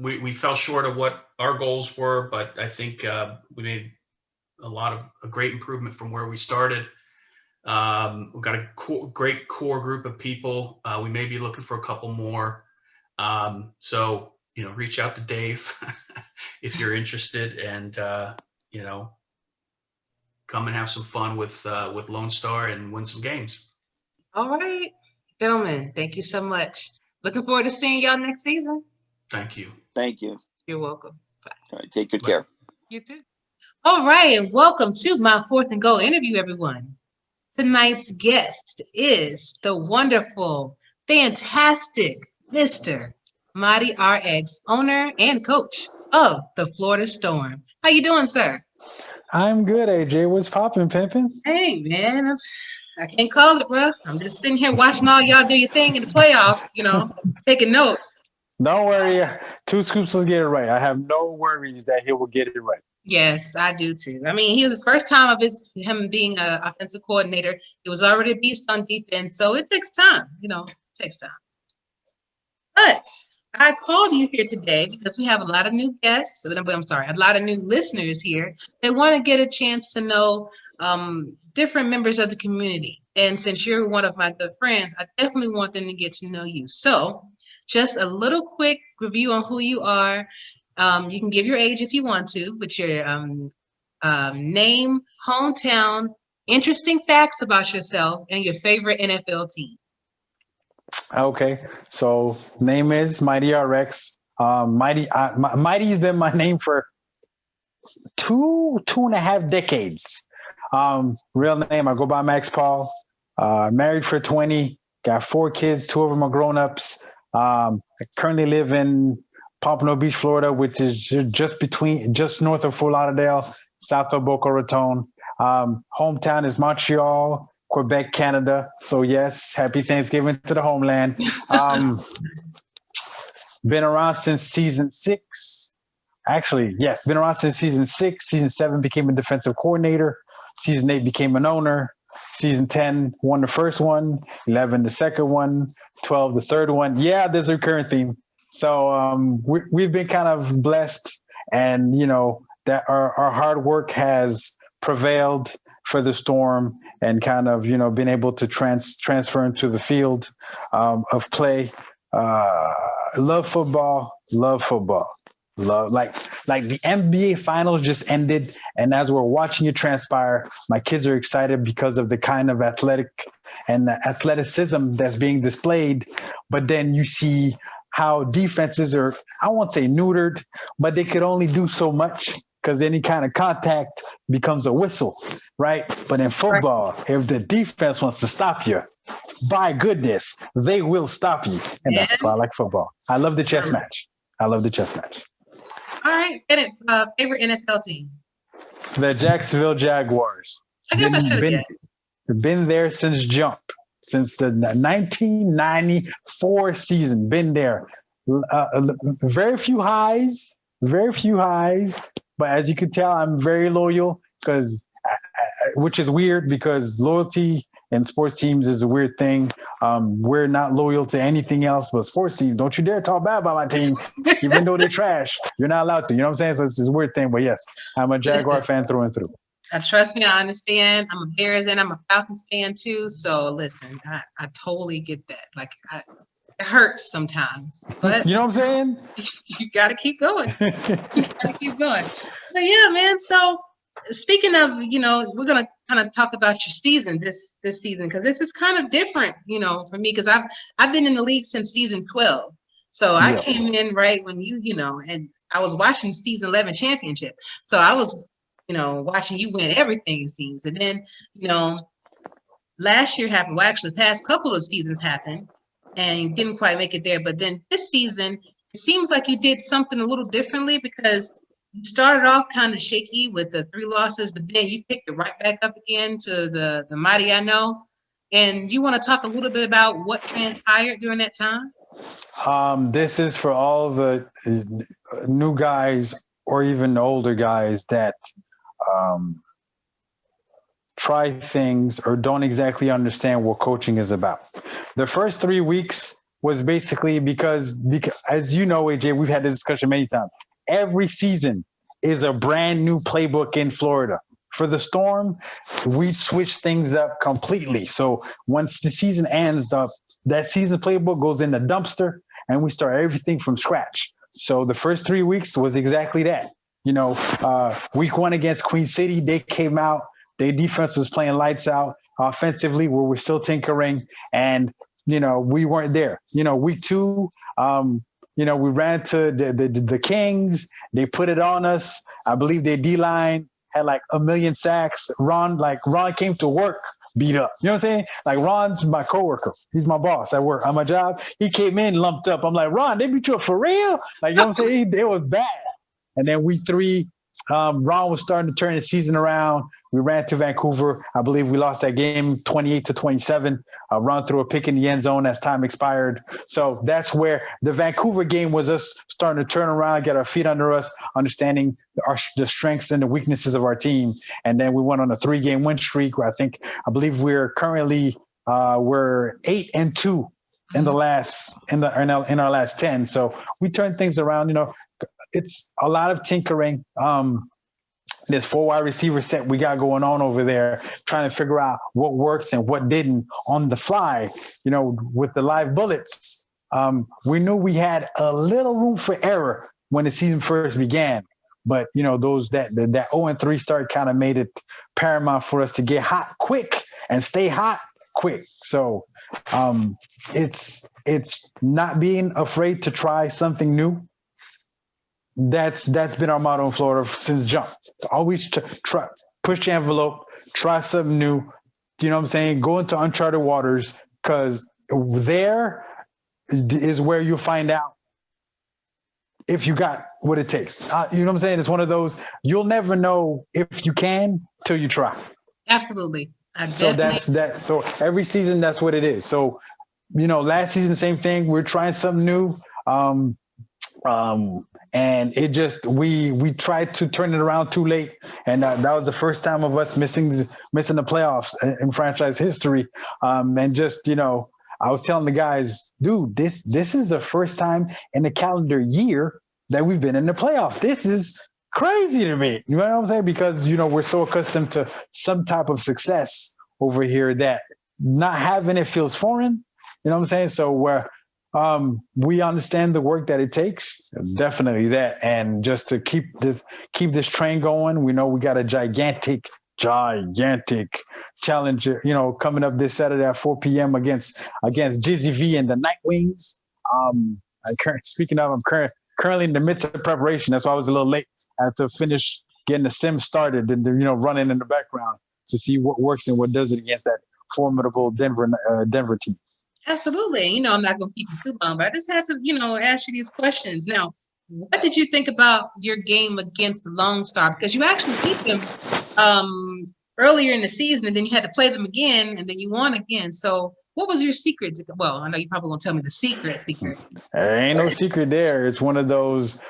We fell short of what our goals were, but I think we made a great improvement from where we started. We've got a great core group of people. We may be looking for a couple more. So, reach out to Dave if you're interested, and, come and have some fun with Lone Star and win some games. All right, gentlemen, thank you so much. Looking forward to seeing y'all next season. Thank you. Thank you. You're welcome. Bye. All right, take good care. You too. All right, and welcome to my Fourth and Goal interview, everyone. Tonight's guest is the wonderful, fantastic Mr. Marty RX, owner and coach of the Florida Storm. How you doing, sir? I'm good, AJ. What's poppin', pimpin'? Hey, man. I can't call it, bro. I'm just sitting here watching all y'all do your thing in the playoffs, taking notes. Don't worry. 2 scoops will get it right. I have no worries that he will get it right. Yes, I do too. I mean, he was his first time of him being an offensive coordinator. He was already a beast on defense, so it takes time. It takes time. But I called you here today because we have a lot of new guests. I'm sorry, a lot of new listeners here. They want to get a chance to know different members of the community. And since you're one of my good friends, I definitely want them to get to know you. So just a little quick review on who you are. You can give your age if you want to, but your name, hometown, interesting facts about yourself, and your favorite NFL team. Okay, so name is Mighty RX. Mighty's been my name for two and a half decades. Real name, I go by Max Paul. Married for 20, got 4 kids, 2 of them are grown-ups. I currently live in Pompano Beach, Florida, which is just north of Fort Lauderdale, south of Boca Raton. Hometown is Montreal, Quebec, Canada. So yes, happy Thanksgiving to the homeland. Been around since season 6. Actually, yes, been around since season 6. Season 7 became a defensive coordinator. Season 8 became an owner. Season 10 won the first one, 11 the second one, 12 the third one. Yeah, there's a recurring theme. So we've been kind of blessed, and that our hard work has prevailed for the Storm, and kind of been able to transfer into the field of play. Love football. Love like the NBA finals just ended, and as we're watching it transpire, my kids are excited because of the kind of athletic and the athleticism that's being displayed. But then you see how defenses are, I won't say neutered, but they could only do so much because any kind of contact becomes a whistle, right? But in football, if the defense wants to stop you, by goodness, they will stop you. And that's why I like football. I love the chess match. All right. Favorite NFL team? The Jacksonville Jaguars. I guess I should have guessed. Been there since jump, since the 1994 season. Been there. Very few highs. But as you can tell, I'm very loyal, which is weird because loyalty in sports teams is a weird thing. We're not loyal to anything else but sports teams. Don't you dare talk bad about my team, even though they're trash. You're not allowed to. You know what I'm saying? So it's a weird thing. But yes, I'm a Jaguar fan through and through. Trust me, I understand. I'm a Bears and I'm a Falcons fan too. So listen, I totally get that. Like, it hurts sometimes, but you know what I'm saying? You got to keep going. But yeah, man. So speaking of, we're gonna kind of talk about your season this season, because this is kind of different, for me, because I've been in the league since season 12. So I came in right when and I was watching season 11 championship. So I was, watching you win everything, it seems. And then, last year happened. Well, actually, the past couple of seasons happened, and you didn't quite make it there. But then this season, it seems like you did something a little differently, because you started off kind of shaky with the 3 losses, but then you picked it right back up again to the mighty I know. And you want to talk a little bit about what transpired during that time? This is for all the new guys or even older guys that try things or don't exactly understand what coaching is about. The first 3 weeks was basically because as you know, AJ, we've had this discussion many times. Every season is a brand new playbook in Florida. For the Storm, we switch things up completely. So once the season ends, that season playbook goes in the dumpster, and we start everything from scratch. So the first 3 weeks was exactly that. Week 1 against Queen City, they came out. Their defense was playing lights out. Offensively, we were still tinkering, and we weren't there. Week 2. We ran to the Kings. They put it on us. I believe their D-line had like 1 million sacks. Ron came to work beat up. You know what I'm saying? Like, Ron's my coworker. He's my boss at work, on my job. He came in lumped up. I'm like, Ron, they beat you up for real? Like, you know what I'm saying? It was bad. And then week 3, Ron was starting to turn the season around. We ran to Vancouver. I believe we lost that game 28-27. Ron threw a pick in the end zone as time expired. So that's where the Vancouver game was us starting to turn around, get our feet under us, understanding the strengths and the weaknesses of our team. And then we went on a 3-game win streak where I believe we're currently we're 8-2 in our last 10. So we turned things around. It's a lot of tinkering. This 4 wide receiver set we got going on over there, trying to figure out what works and what didn't on the fly, with the live bullets. We knew we had a little room for error, when the season first began. But that 0-3 start kind of made it paramount for us to get hot quick and stay hot quick. So it's not being afraid to try something new. That's been our motto in Florida since jump. Always try, push the envelope, try something new. You know what I'm saying? Go into uncharted waters, because there is where you'll find out if you got what it takes. You know what I'm saying? It's one of those, you'll never know if you can till you try. Absolutely. So that's that. So every season, that's what it is. So, last season, same thing. We're trying something new. And it just, we tried to turn it around too late. And that was the first time of us missing the playoffs in franchise history. And just, I was telling the guys, dude, this is the first time in the calendar year that we've been in the playoffs. This is crazy to me. You know what I'm saying? Because, we're so accustomed to some type of success over here that not having it feels foreign. You know what I'm saying? So we understand the work that it takes, definitely that. And just to keep this train going, we know we got a gigantic challenger, coming up this Saturday at 4 p.m. against Jizzy V and the Nightwings. Speaking of, I'm currently in the midst of preparation. That's why I was a little late. I had to finish getting the sim started and running in the background to see what works and what doesn't against that formidable Denver team. Absolutely. I'm not going to keep you too long, but I just had to, ask you these questions. Now, what did you think about your game against the Lone Star? Because you actually beat them earlier in the season, and then you had to play them again, and then you won again. So what was your secret? Well, I know you're probably going to tell me the secret. There ain't no secret there. It's one of those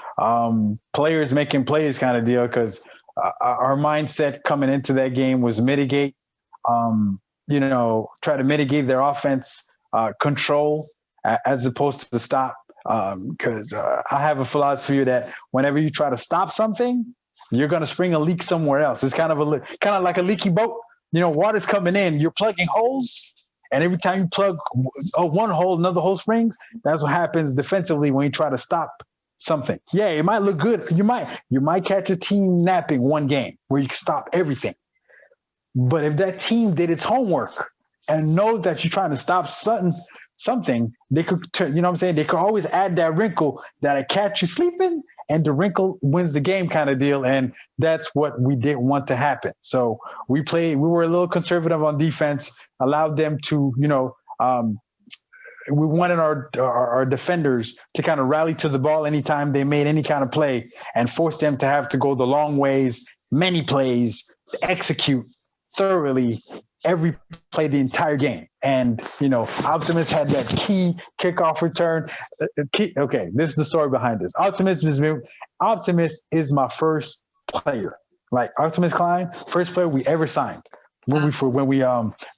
players making plays kind of deal, because our mindset coming into that game was mitigate, try to mitigate their offense, control as opposed to stop. Because I have a philosophy that whenever you try to stop something, you're going to spring a leak somewhere else. It's kind of like a leaky boat. Water's coming in, you're plugging holes, and every time you plug one hole, another hole springs. That's what happens defensively when you try to stop something. Yeah, it might look good. You might catch a team napping one game where you can stop everything. But if that team did its homework and knows that you're trying to stop something, they could, they could always add that wrinkle that I catch you sleeping, and the wrinkle wins the game kind of deal. And that's what we didn't want to happen. So we were a little conservative on defense, allowed them to, we wanted our defenders to kind of rally to the ball anytime they made any kind of play, and force them to have to go the long ways, many plays, execute thoroughly every play the entire game. And, Optimus had that key kickoff return. Okay, this is the story behind this. Optimus is my first player. Like Optimus Klein, first player we ever signed when we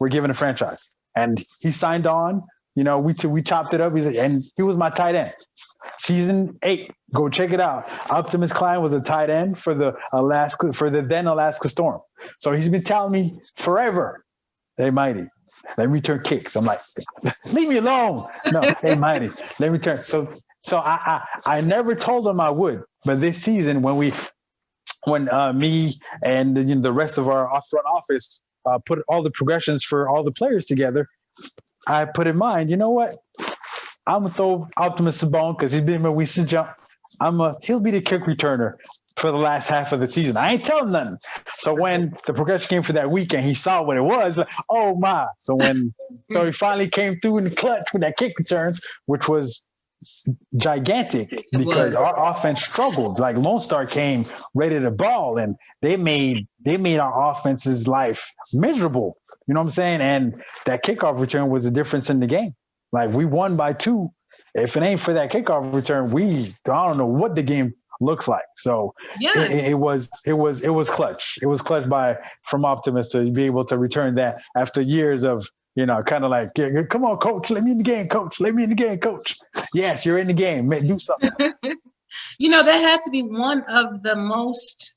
were given a franchise. And he signed on, we chopped it up. And he was my tight end. Season 8, go check it out. Optimus Klein was a tight end for the then Alaska Storm. So he's been telling me forever, "Hey, Mighty, let me turn kicks." I'm like, leave me alone. No, hey, Mighty, let me turn. So I never told him I would, but this season when me and the rest of our front office put all the progressions for all the players together, I put in mind, you know what? I'm gonna throw Optimus a bone because he's been when we used to jump. He'll be the kick returner for the last half of the season. I ain't telling nothing. So when the progression came for that weekend, he saw what it was. Oh my! So he finally came through in the clutch with that kick return, which was gigantic because our offense struggled. Like Lone Star came ready to ball, and they made our offense's life miserable. You know what I'm saying? And that kickoff return was the difference in the game. Like we won by 2. If it ain't for that kickoff return, I don't know what the game looks like. So yeah, it was clutch. It was clutch from Optimus to be able to return that after years of kind of like, yeah, come on, coach, let me in the game, coach. Let me in the game, coach. Yes, you're in the game. Do something. That has to be one of the most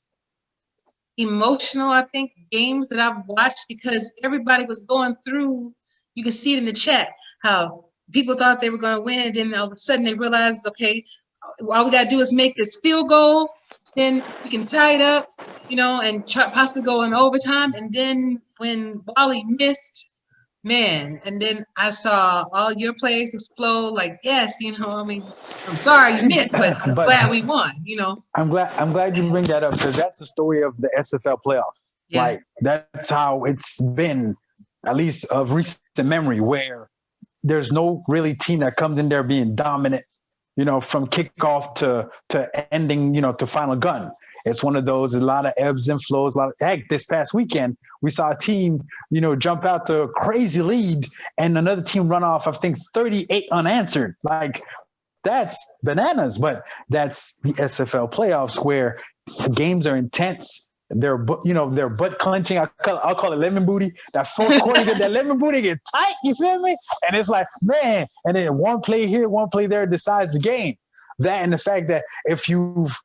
emotional, I think, games that I've watched, because everybody was going through. You can see it in the chat how people thought they were going to win, and then all of a sudden they realized, okay, all we got to do is make this field goal, then we can tie it up, and possibly go in overtime. And then when Wally missed, man, and then I saw all your plays explode. Like, yes, I'm sorry you missed, but I'm glad we won. I'm glad you bring that up, because that's the story of the SFL playoffs. Yeah. Like, that's how it's been, at least of recent memory, where there's no really team that comes in there being dominant, from kickoff to ending, to final gun. It's one of those, a lot of ebbs and flows. Heck, this past weekend, we saw a team, jump out to a crazy lead and another team run off, I think, 38 unanswered. Like, that's bananas, but that's the SFL playoffs, where games are intense. They're butt clenching. I'll call it lemon booty. That fourth quarter, that lemon booty get tight. You feel me? And it's like, man. And then one play here, one play there decides the game. That, and the fact that if you've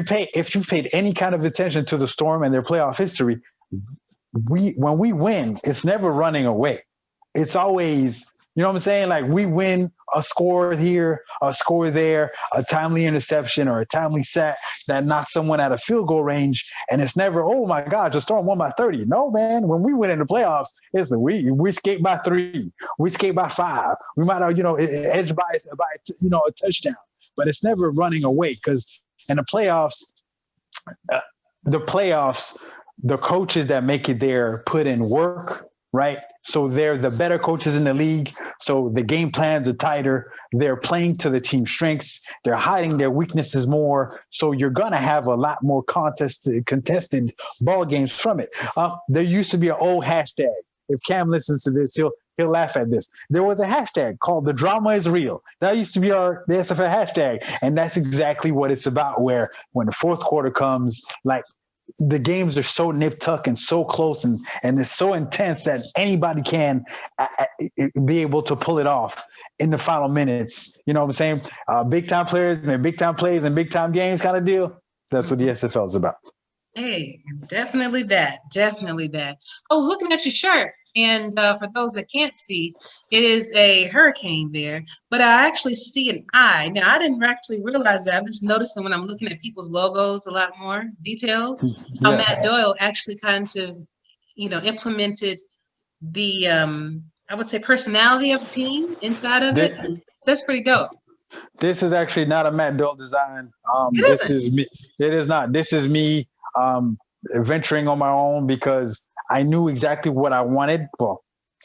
paid any kind of attention to the Storm and their playoff history, when we win, it's never running away. It's always, you know what I'm saying? Like, we win a score here, a score there, a timely interception or a timely sack that knocks someone out of field goal range. And it's never, oh my God, the Storm won by 30. No, man, when we win in the playoffs, it's we skate by 3, we skate by 5. We might have, edge by a touchdown, but it's never running away, because in the playoffs, the coaches that make it there put in work, right? So they're the better coaches in the league. So the game plans are tighter. They're playing to the team's strengths. They're hiding their weaknesses more. So you're going to have a lot more contested ball games from it. There used to be an old hashtag. If Cam listens to this, he'll laugh at this. There was a hashtag called "The Drama Is Real." That used to be the SFL hashtag. And that's exactly what it's about, where when the fourth quarter comes, like, the games are so nip-tuck and so close and it's so intense that anybody can be able to pull it off in the final minutes. You know what I'm saying? Big-time players and big-time plays and big-time games kind of deal. That's what the SFL is about. Hey, definitely that. Definitely that. I was looking at your shirt, and for those that can't see, it is a hurricane there, but I actually see an eye. Now, I didn't actually realize that. I'm just noticing when I'm looking at people's logos a lot more detailed. How Matt Doyle actually kind of, implemented the, I would say, personality of the team inside of it. That's pretty dope. This is actually not a Matt Doyle design. This is me. It is not. This is me venturing on my own, because I knew exactly what I wanted,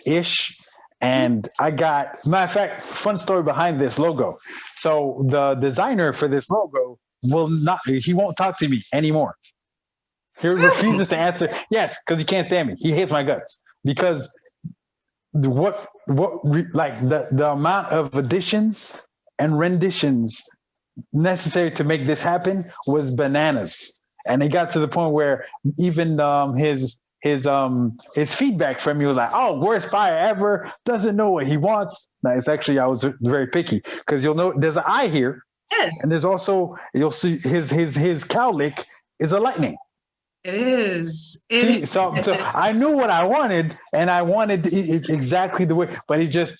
ish. And I got, matter of fact, fun story behind this logo. So the designer for this logo he won't talk to me anymore. He refuses to answer. Yes, because he can't stand me. He hates my guts, because the amount of additions and renditions necessary to make this happen was bananas. And it got to the point where even his feedback from me was like, "Oh, worst buyer ever, doesn't know what he wants." Now, it's actually, I was very picky, because you'll know there's an eye here. Yes. And there's also, you'll see his cowlick is a lightning. It is. So I knew what I wanted, and I wanted it exactly the way, but he just,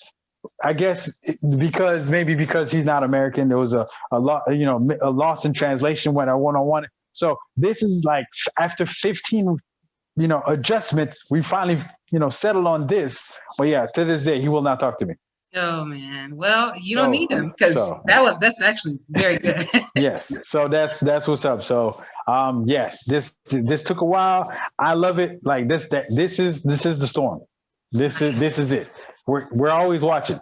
I guess because he's not American, there was a loss in translation when I wanted. So this is like, after 15, adjustments, we finally, settled on this. But yeah, to this day, he will not talk to me. Oh man. Well, you don't need him, because that's actually very good. Yes. So that's what's up. So yes, this took a while. I love it. Like this is the Storm. This is it. We're always watching.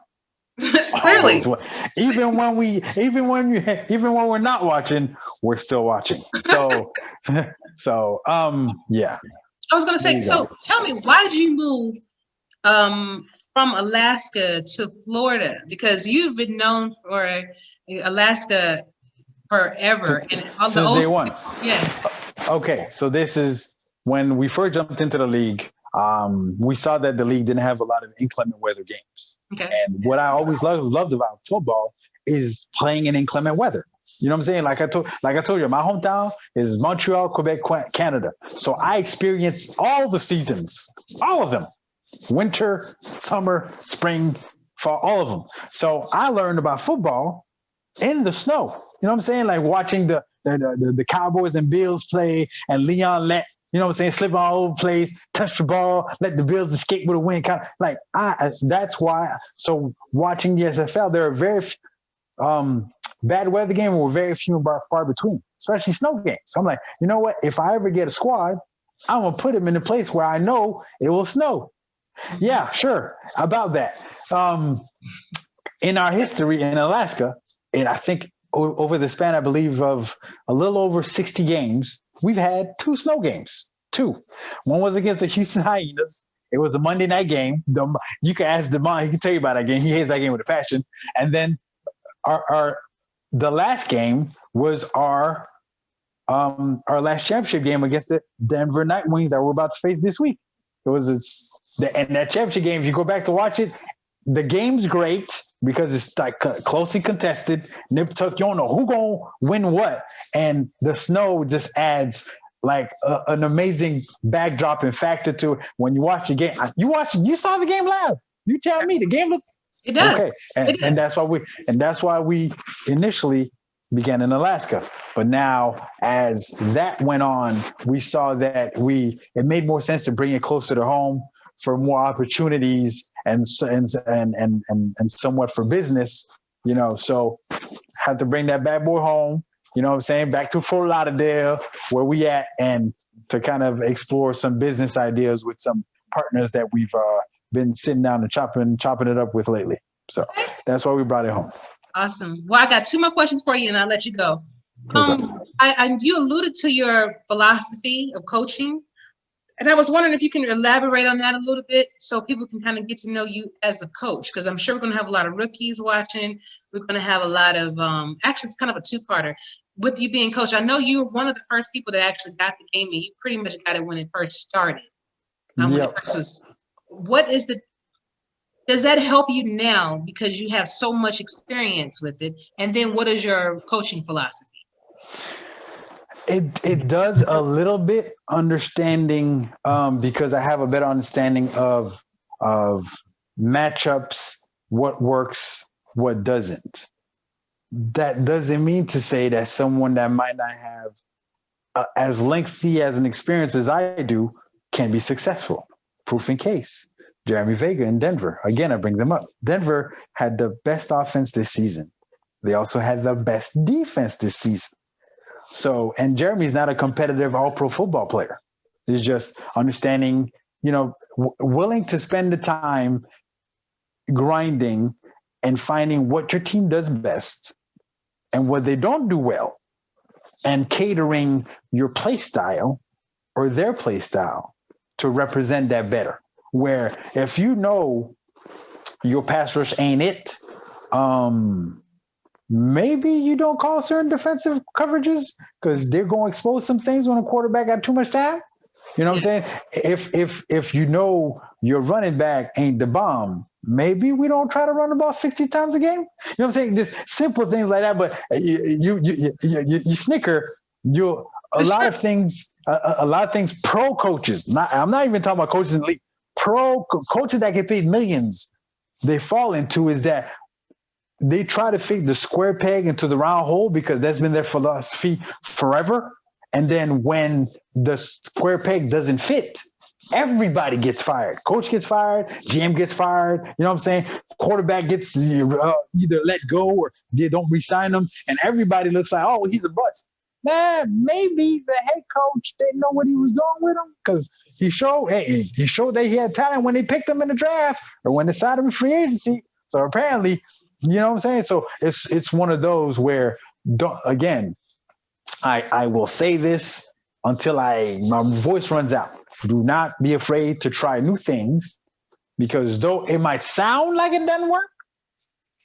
Clearly. Even when we're not watching, we're still watching. So yeah. I was gonna say, so tell me, why did you move from Alaska to Florida? Because you've been known for Alaska forever. Since day one. Yeah. Okay, so this is when we first jumped into the league. We saw that the league didn't have a lot of inclement weather games. Okay. And what I always loved about football is playing in inclement weather. You know what I'm saying? Like I told you, my hometown is Montreal, Quebec, Canada. So I experienced all the seasons, all of them, winter, summer, spring, fall, all of them. So I learned about football in the snow. know what I'm saying? Like watching the Cowboys and Bills play, and Leon let, you know what I'm saying, slip all over the place, touch the ball, let the Bills escape with a win. Like that's why. So watching the SFL, there are very bad weather games were very few and far between, especially snow games. So I'm like, you know what? If I ever get a squad, I'm gonna put them in a place where I know it will snow. Yeah, sure. About that. In our history in Alaska, and I think over the span, I believe, of a little over 60 games, we've had 2 snow games. 2. One was against the Houston Hyenas. It was a Monday night game. You can ask Demond, he can tell you about that game. He hates that game with a passion. And then the last game was our last championship game against the Denver Night Wings that we're about to face this week. It was and that championship game, if you go back to watch it, the game's great because it's like closely contested. Nip tuck, you don't know who gonna win what, and the snow just adds like an amazing backdrop and factor to it. When you watch the game, you saw the game live. You tell me the game looked. It does. Okay, and that's why we initially began in Alaska. But now, as that went on, we saw that it made more sense to bring it closer to home for more opportunities and somewhat for business, you know. So had to bring that bad boy home, you know what I'm saying, back to Fort Lauderdale where we at, and to kind of explore some business ideas with some partners that we've been sitting down and chopping it up with lately. So that's why we brought it home. Awesome. Well, I got 2 more questions for you and I'll let you go. You alluded to your philosophy of coaching, and I was wondering if you can elaborate on that a little bit so people can kind of get to know you as a coach, because I'm sure we're going to have a lot of rookies watching. We're going to have a lot of, actually, it's kind of a 2-parter. With you being coach, I know you were one of the first people that actually got the game, and you pretty much got it when it first started. When it first was, does that help you now because you have so much experience with it? And then what is your coaching philosophy? It does a little bit, understanding because I have a better understanding of matchups, what works, what doesn't. That doesn't mean to say that someone that might not have as lengthy as an experience as I do can be successful. Proof in case. Jeremy Vega in Denver. Again, I bring them up. Denver had the best offense this season. They also had the best defense this season. So, and Jeremy's not a competitive all-pro football player. He's just understanding, you know, willing to spend the time grinding and finding what your team does best and what they don't do well, and catering your play style or their play style to represent that better. Where if you know your pass rush ain't it, maybe you don't call certain defensive coverages because they're going to expose some things when a quarterback got too much time. You know what I'm saying? If you know your running back ain't the bomb, maybe we don't try to run the ball 60 times a game. You know what I'm saying? Just simple things like that. But you snicker. A lot of things. Pro coaches. I'm not even talking about coaches in the league. Pro coaches that get paid millions, they fall into is that they try to fit the square peg into the round hole because that's been their philosophy forever. And then when the square peg doesn't fit, everybody gets fired. Coach gets fired, GM gets fired. You know what I'm saying? Quarterback gets either let go or they don't re-sign him. And everybody looks like, oh, he's a bust. Man, maybe the head coach didn't know what he was doing with him because he showed that he had talent when they picked him in the draft or when they signed him in free agency. So apparently, you know what I'm saying? So it's one of those where, I will say this until my voice runs out. Do not be afraid to try new things because though it might sound like it doesn't work,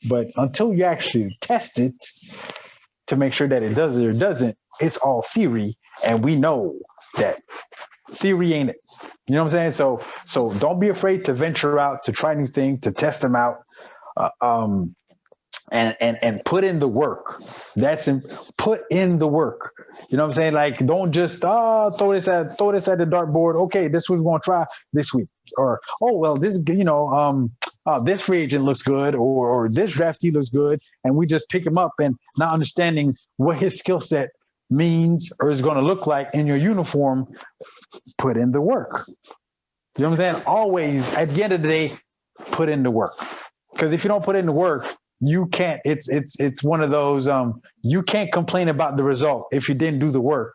but until you actually test it to make sure that it does or doesn't, it's all theory. And we know that theory ain't it. You know what I'm saying? So don't be afraid to venture out, to try new things, to test them out. And put in the work. Put in the work. You know what I'm saying? Like, don't just throw this at the dartboard. Okay, this was going to try this week. Or this oh, this free agent looks good, or this draftee looks good, and we just pick him up and not understanding what his skill set means or is going to look like in your uniform. Put in the work. You know what I'm saying? Always, at the end of the day, put in the work. Because if you don't put in the work, you can't. It's one of those. You can't complain about the result if you didn't do the work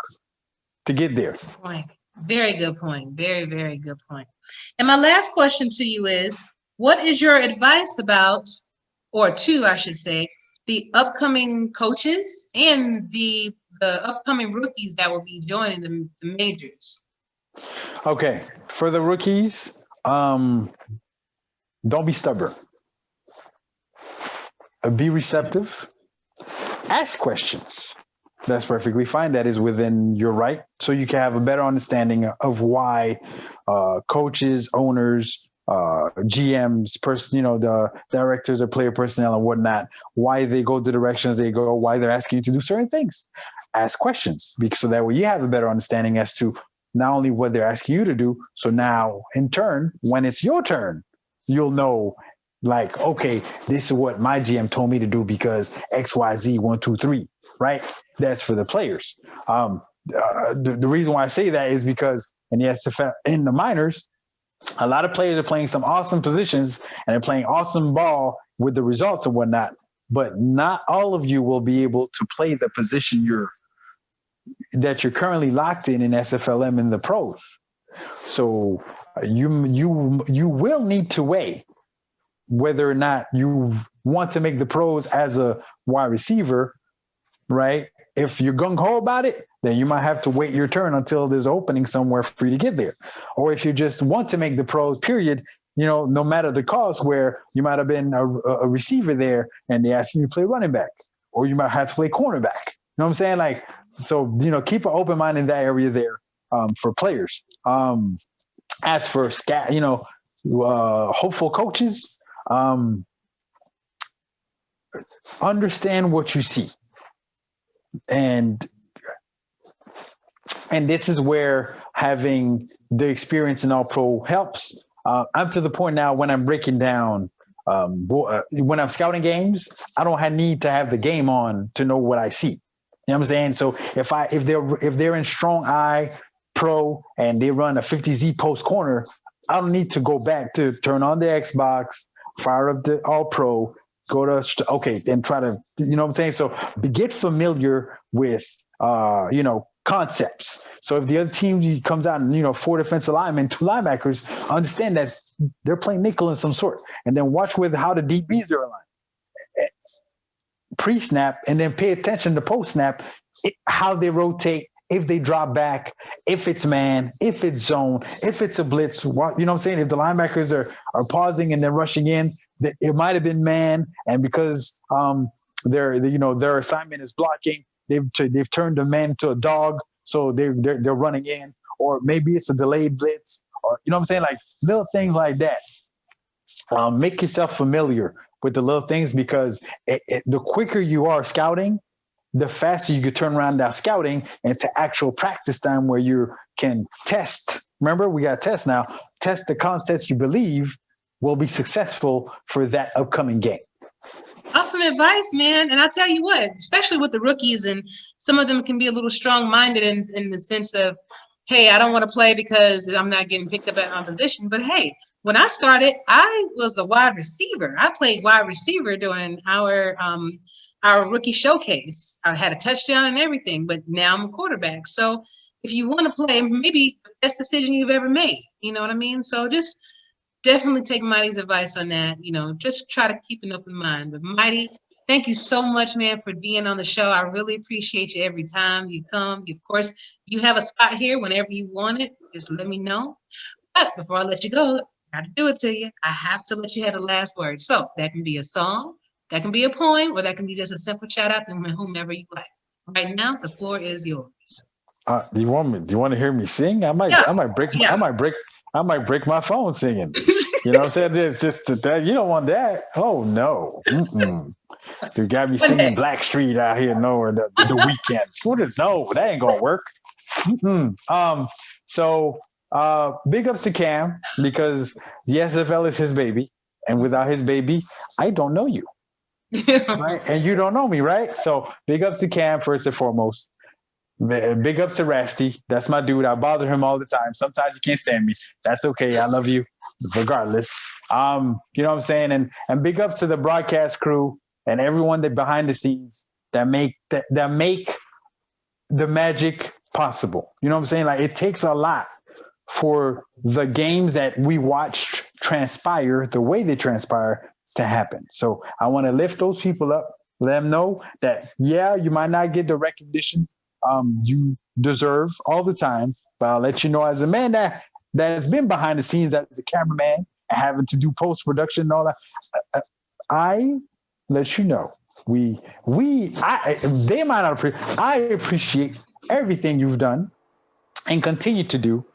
to get there. Point. Very good point. Very, very good point. And my last question to you is, what is your advice about, or to, I should say, the upcoming coaches and the upcoming rookies that will be joining the majors? Okay, for the rookies, don't be stubborn. Be receptive. Ask questions. That's perfectly fine. That is within your right. So you can have a better understanding of why coaches, owners, GMs, the directors of player personnel and whatnot, why they go the directions they go, why they're asking you to do certain things. Ask questions, because so that way you have a better understanding as to not only what they're asking you to do. So now, in turn, when it's your turn, you'll know, like, okay, this is what my GM told me to do because X, Y, Z, 1, 2, 3, right? That's for the players. The reason why I say that is because in the SFL, in the minors, a lot of players are playing some awesome positions and they're playing awesome ball with the results and whatnot. But not all of you will be able to play the position that you're currently locked in SFLM in the pros. So you will need to weigh whether or not you want to make the pros as a wide receiver, right? If you're gung-ho about it, then you might have to wait your turn until there's an opening somewhere for you to get there. Or if you just want to make the pros, period, no matter the cost, where you might have been a receiver there and they ask you to play running back, or you might have to play cornerback. You know what I'm saying? Like, so, keep an open mind in that area there for players. As for hopeful coaches, understand what you see. And this is where having the experience in All Pro helps. I'm to the point now when I'm breaking down, when I'm scouting games, I don't need to have the game on to know what I see. You know what I'm saying? So if they're in strong eye pro and they run a 50Z post corner, I don't need to go back to turn on the Xbox, fire up the All Pro, go to then try to, you know what I'm saying? So get familiar with concepts. So if the other team comes out and 4 defensive linemen, 2 linebackers, understand that they're playing nickel in some sort, and then watch how the DBs are aligned pre-snap, and then pay attention to post-snap, how they rotate, if they drop back, if it's man, if it's zone, if it's a blitz. You know what I'm saying? If the linebackers are pausing and then rushing in, it might have been man, and because their assignment is blocking, they've turned the man to a dog, so they're running in, or maybe it's a delayed blitz, or you know what I'm saying? Like little things like that. Make yourself familiar with the little things, because the quicker you are scouting, the faster you could turn around that scouting into actual practice time where you can test. Remember, we got tests now. Test the concepts you believe will be successful for that upcoming game. Awesome advice, man. And I'll tell you what, especially with the rookies, and some of them can be a little strong-minded in the sense of, hey, I don't want to play because I'm not getting picked up at my position. But hey, when I started, I was a wide receiver. I played wide receiver during our rookie showcase. I had a touchdown and everything, but now I'm a quarterback. So if you want to play, maybe the best decision you've ever made. You know what I mean? So just definitely take Mighty's advice on that. Just try to keep an open mind. But Mighty, thank you so much, man, for being on the show. I really appreciate you every time you come. Of course, you have a spot here whenever you want it. Just let me know. But before I let you go, I got to do it to you. I have to let you have the last word. So that can be a song, that can be a poem, or that can be just a simple shout out to whomever you like. Right now, the floor is yours. Do you want to hear me sing? I might break my phone singing. You know what I'm saying? It's just that you don't want that. Oh no. You got me singing Blackstreet out here, or the weekend. No, that ain't gonna work. So big ups to Cam, because the SFL is his baby. And without his baby, I don't know you. Right? And you don't know me, right? So big ups to Cam first and foremost. Big ups to Rasty. That's my dude. I bother him all the time. Sometimes he can't stand me. That's okay. I love you regardless. You know what I'm saying? And big ups to the broadcast crew and everyone that behind the scenes that make the magic possible. You know what I'm saying? Like, it takes a lot for the games that we watch transpire the way they transpire to happen. So I want to lift those people up, let them know that, yeah, you might not get the recognition you deserve all the time, but I'll let you know, as a man that has been behind the scenes as a cameraman and having to do post-production and all that, I let you know, they might not appreciate, I appreciate everything you've done and continue to do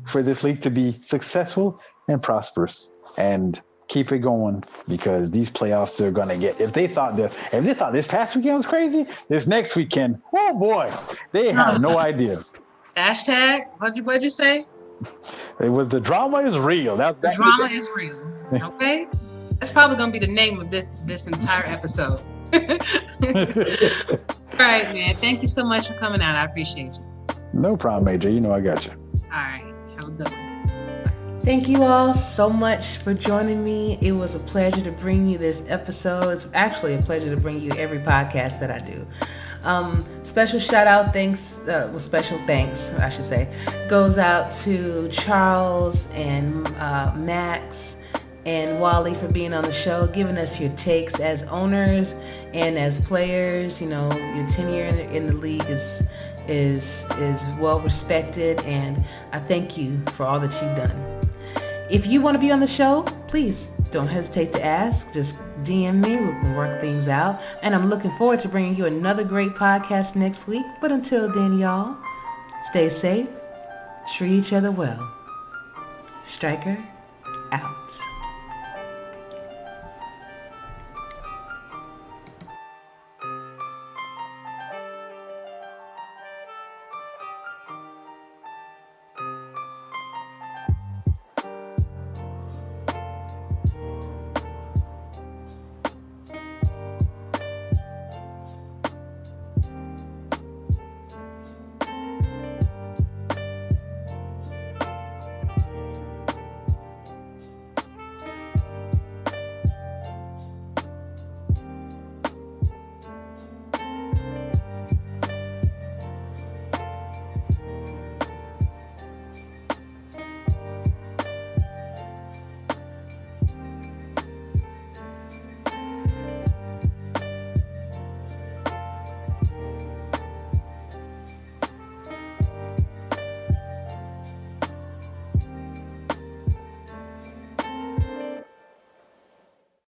for this league to be successful and prosperous, and keep it going, because these playoffs are going to get, if they thought this past weekend was crazy, this next weekend, oh boy, they have no idea. Hashtag, what'd you say? It was, the drama is real. That's the drama is real. Okay. That's probably going to be the name of this entire episode. All right, man. Thank you so much for coming out. I appreciate you. No problem, AJ. You know I got you. All right. Have a good one. Thank you all so much for joining me. It was a pleasure to bring you this episode. It's actually a pleasure to bring you every podcast that I do. Special thanks, I should say, goes out to Charles and Max and Wally for being on the show, giving us your takes as owners and as players. You know, your tenure in the league is well respected, and I thank you for all that you've done. If you want to be on the show, please don't hesitate to ask. Just DM me. We can work things out. And I'm looking forward to bringing you another great podcast next week. But until then, y'all, stay safe, treat each other well. Striker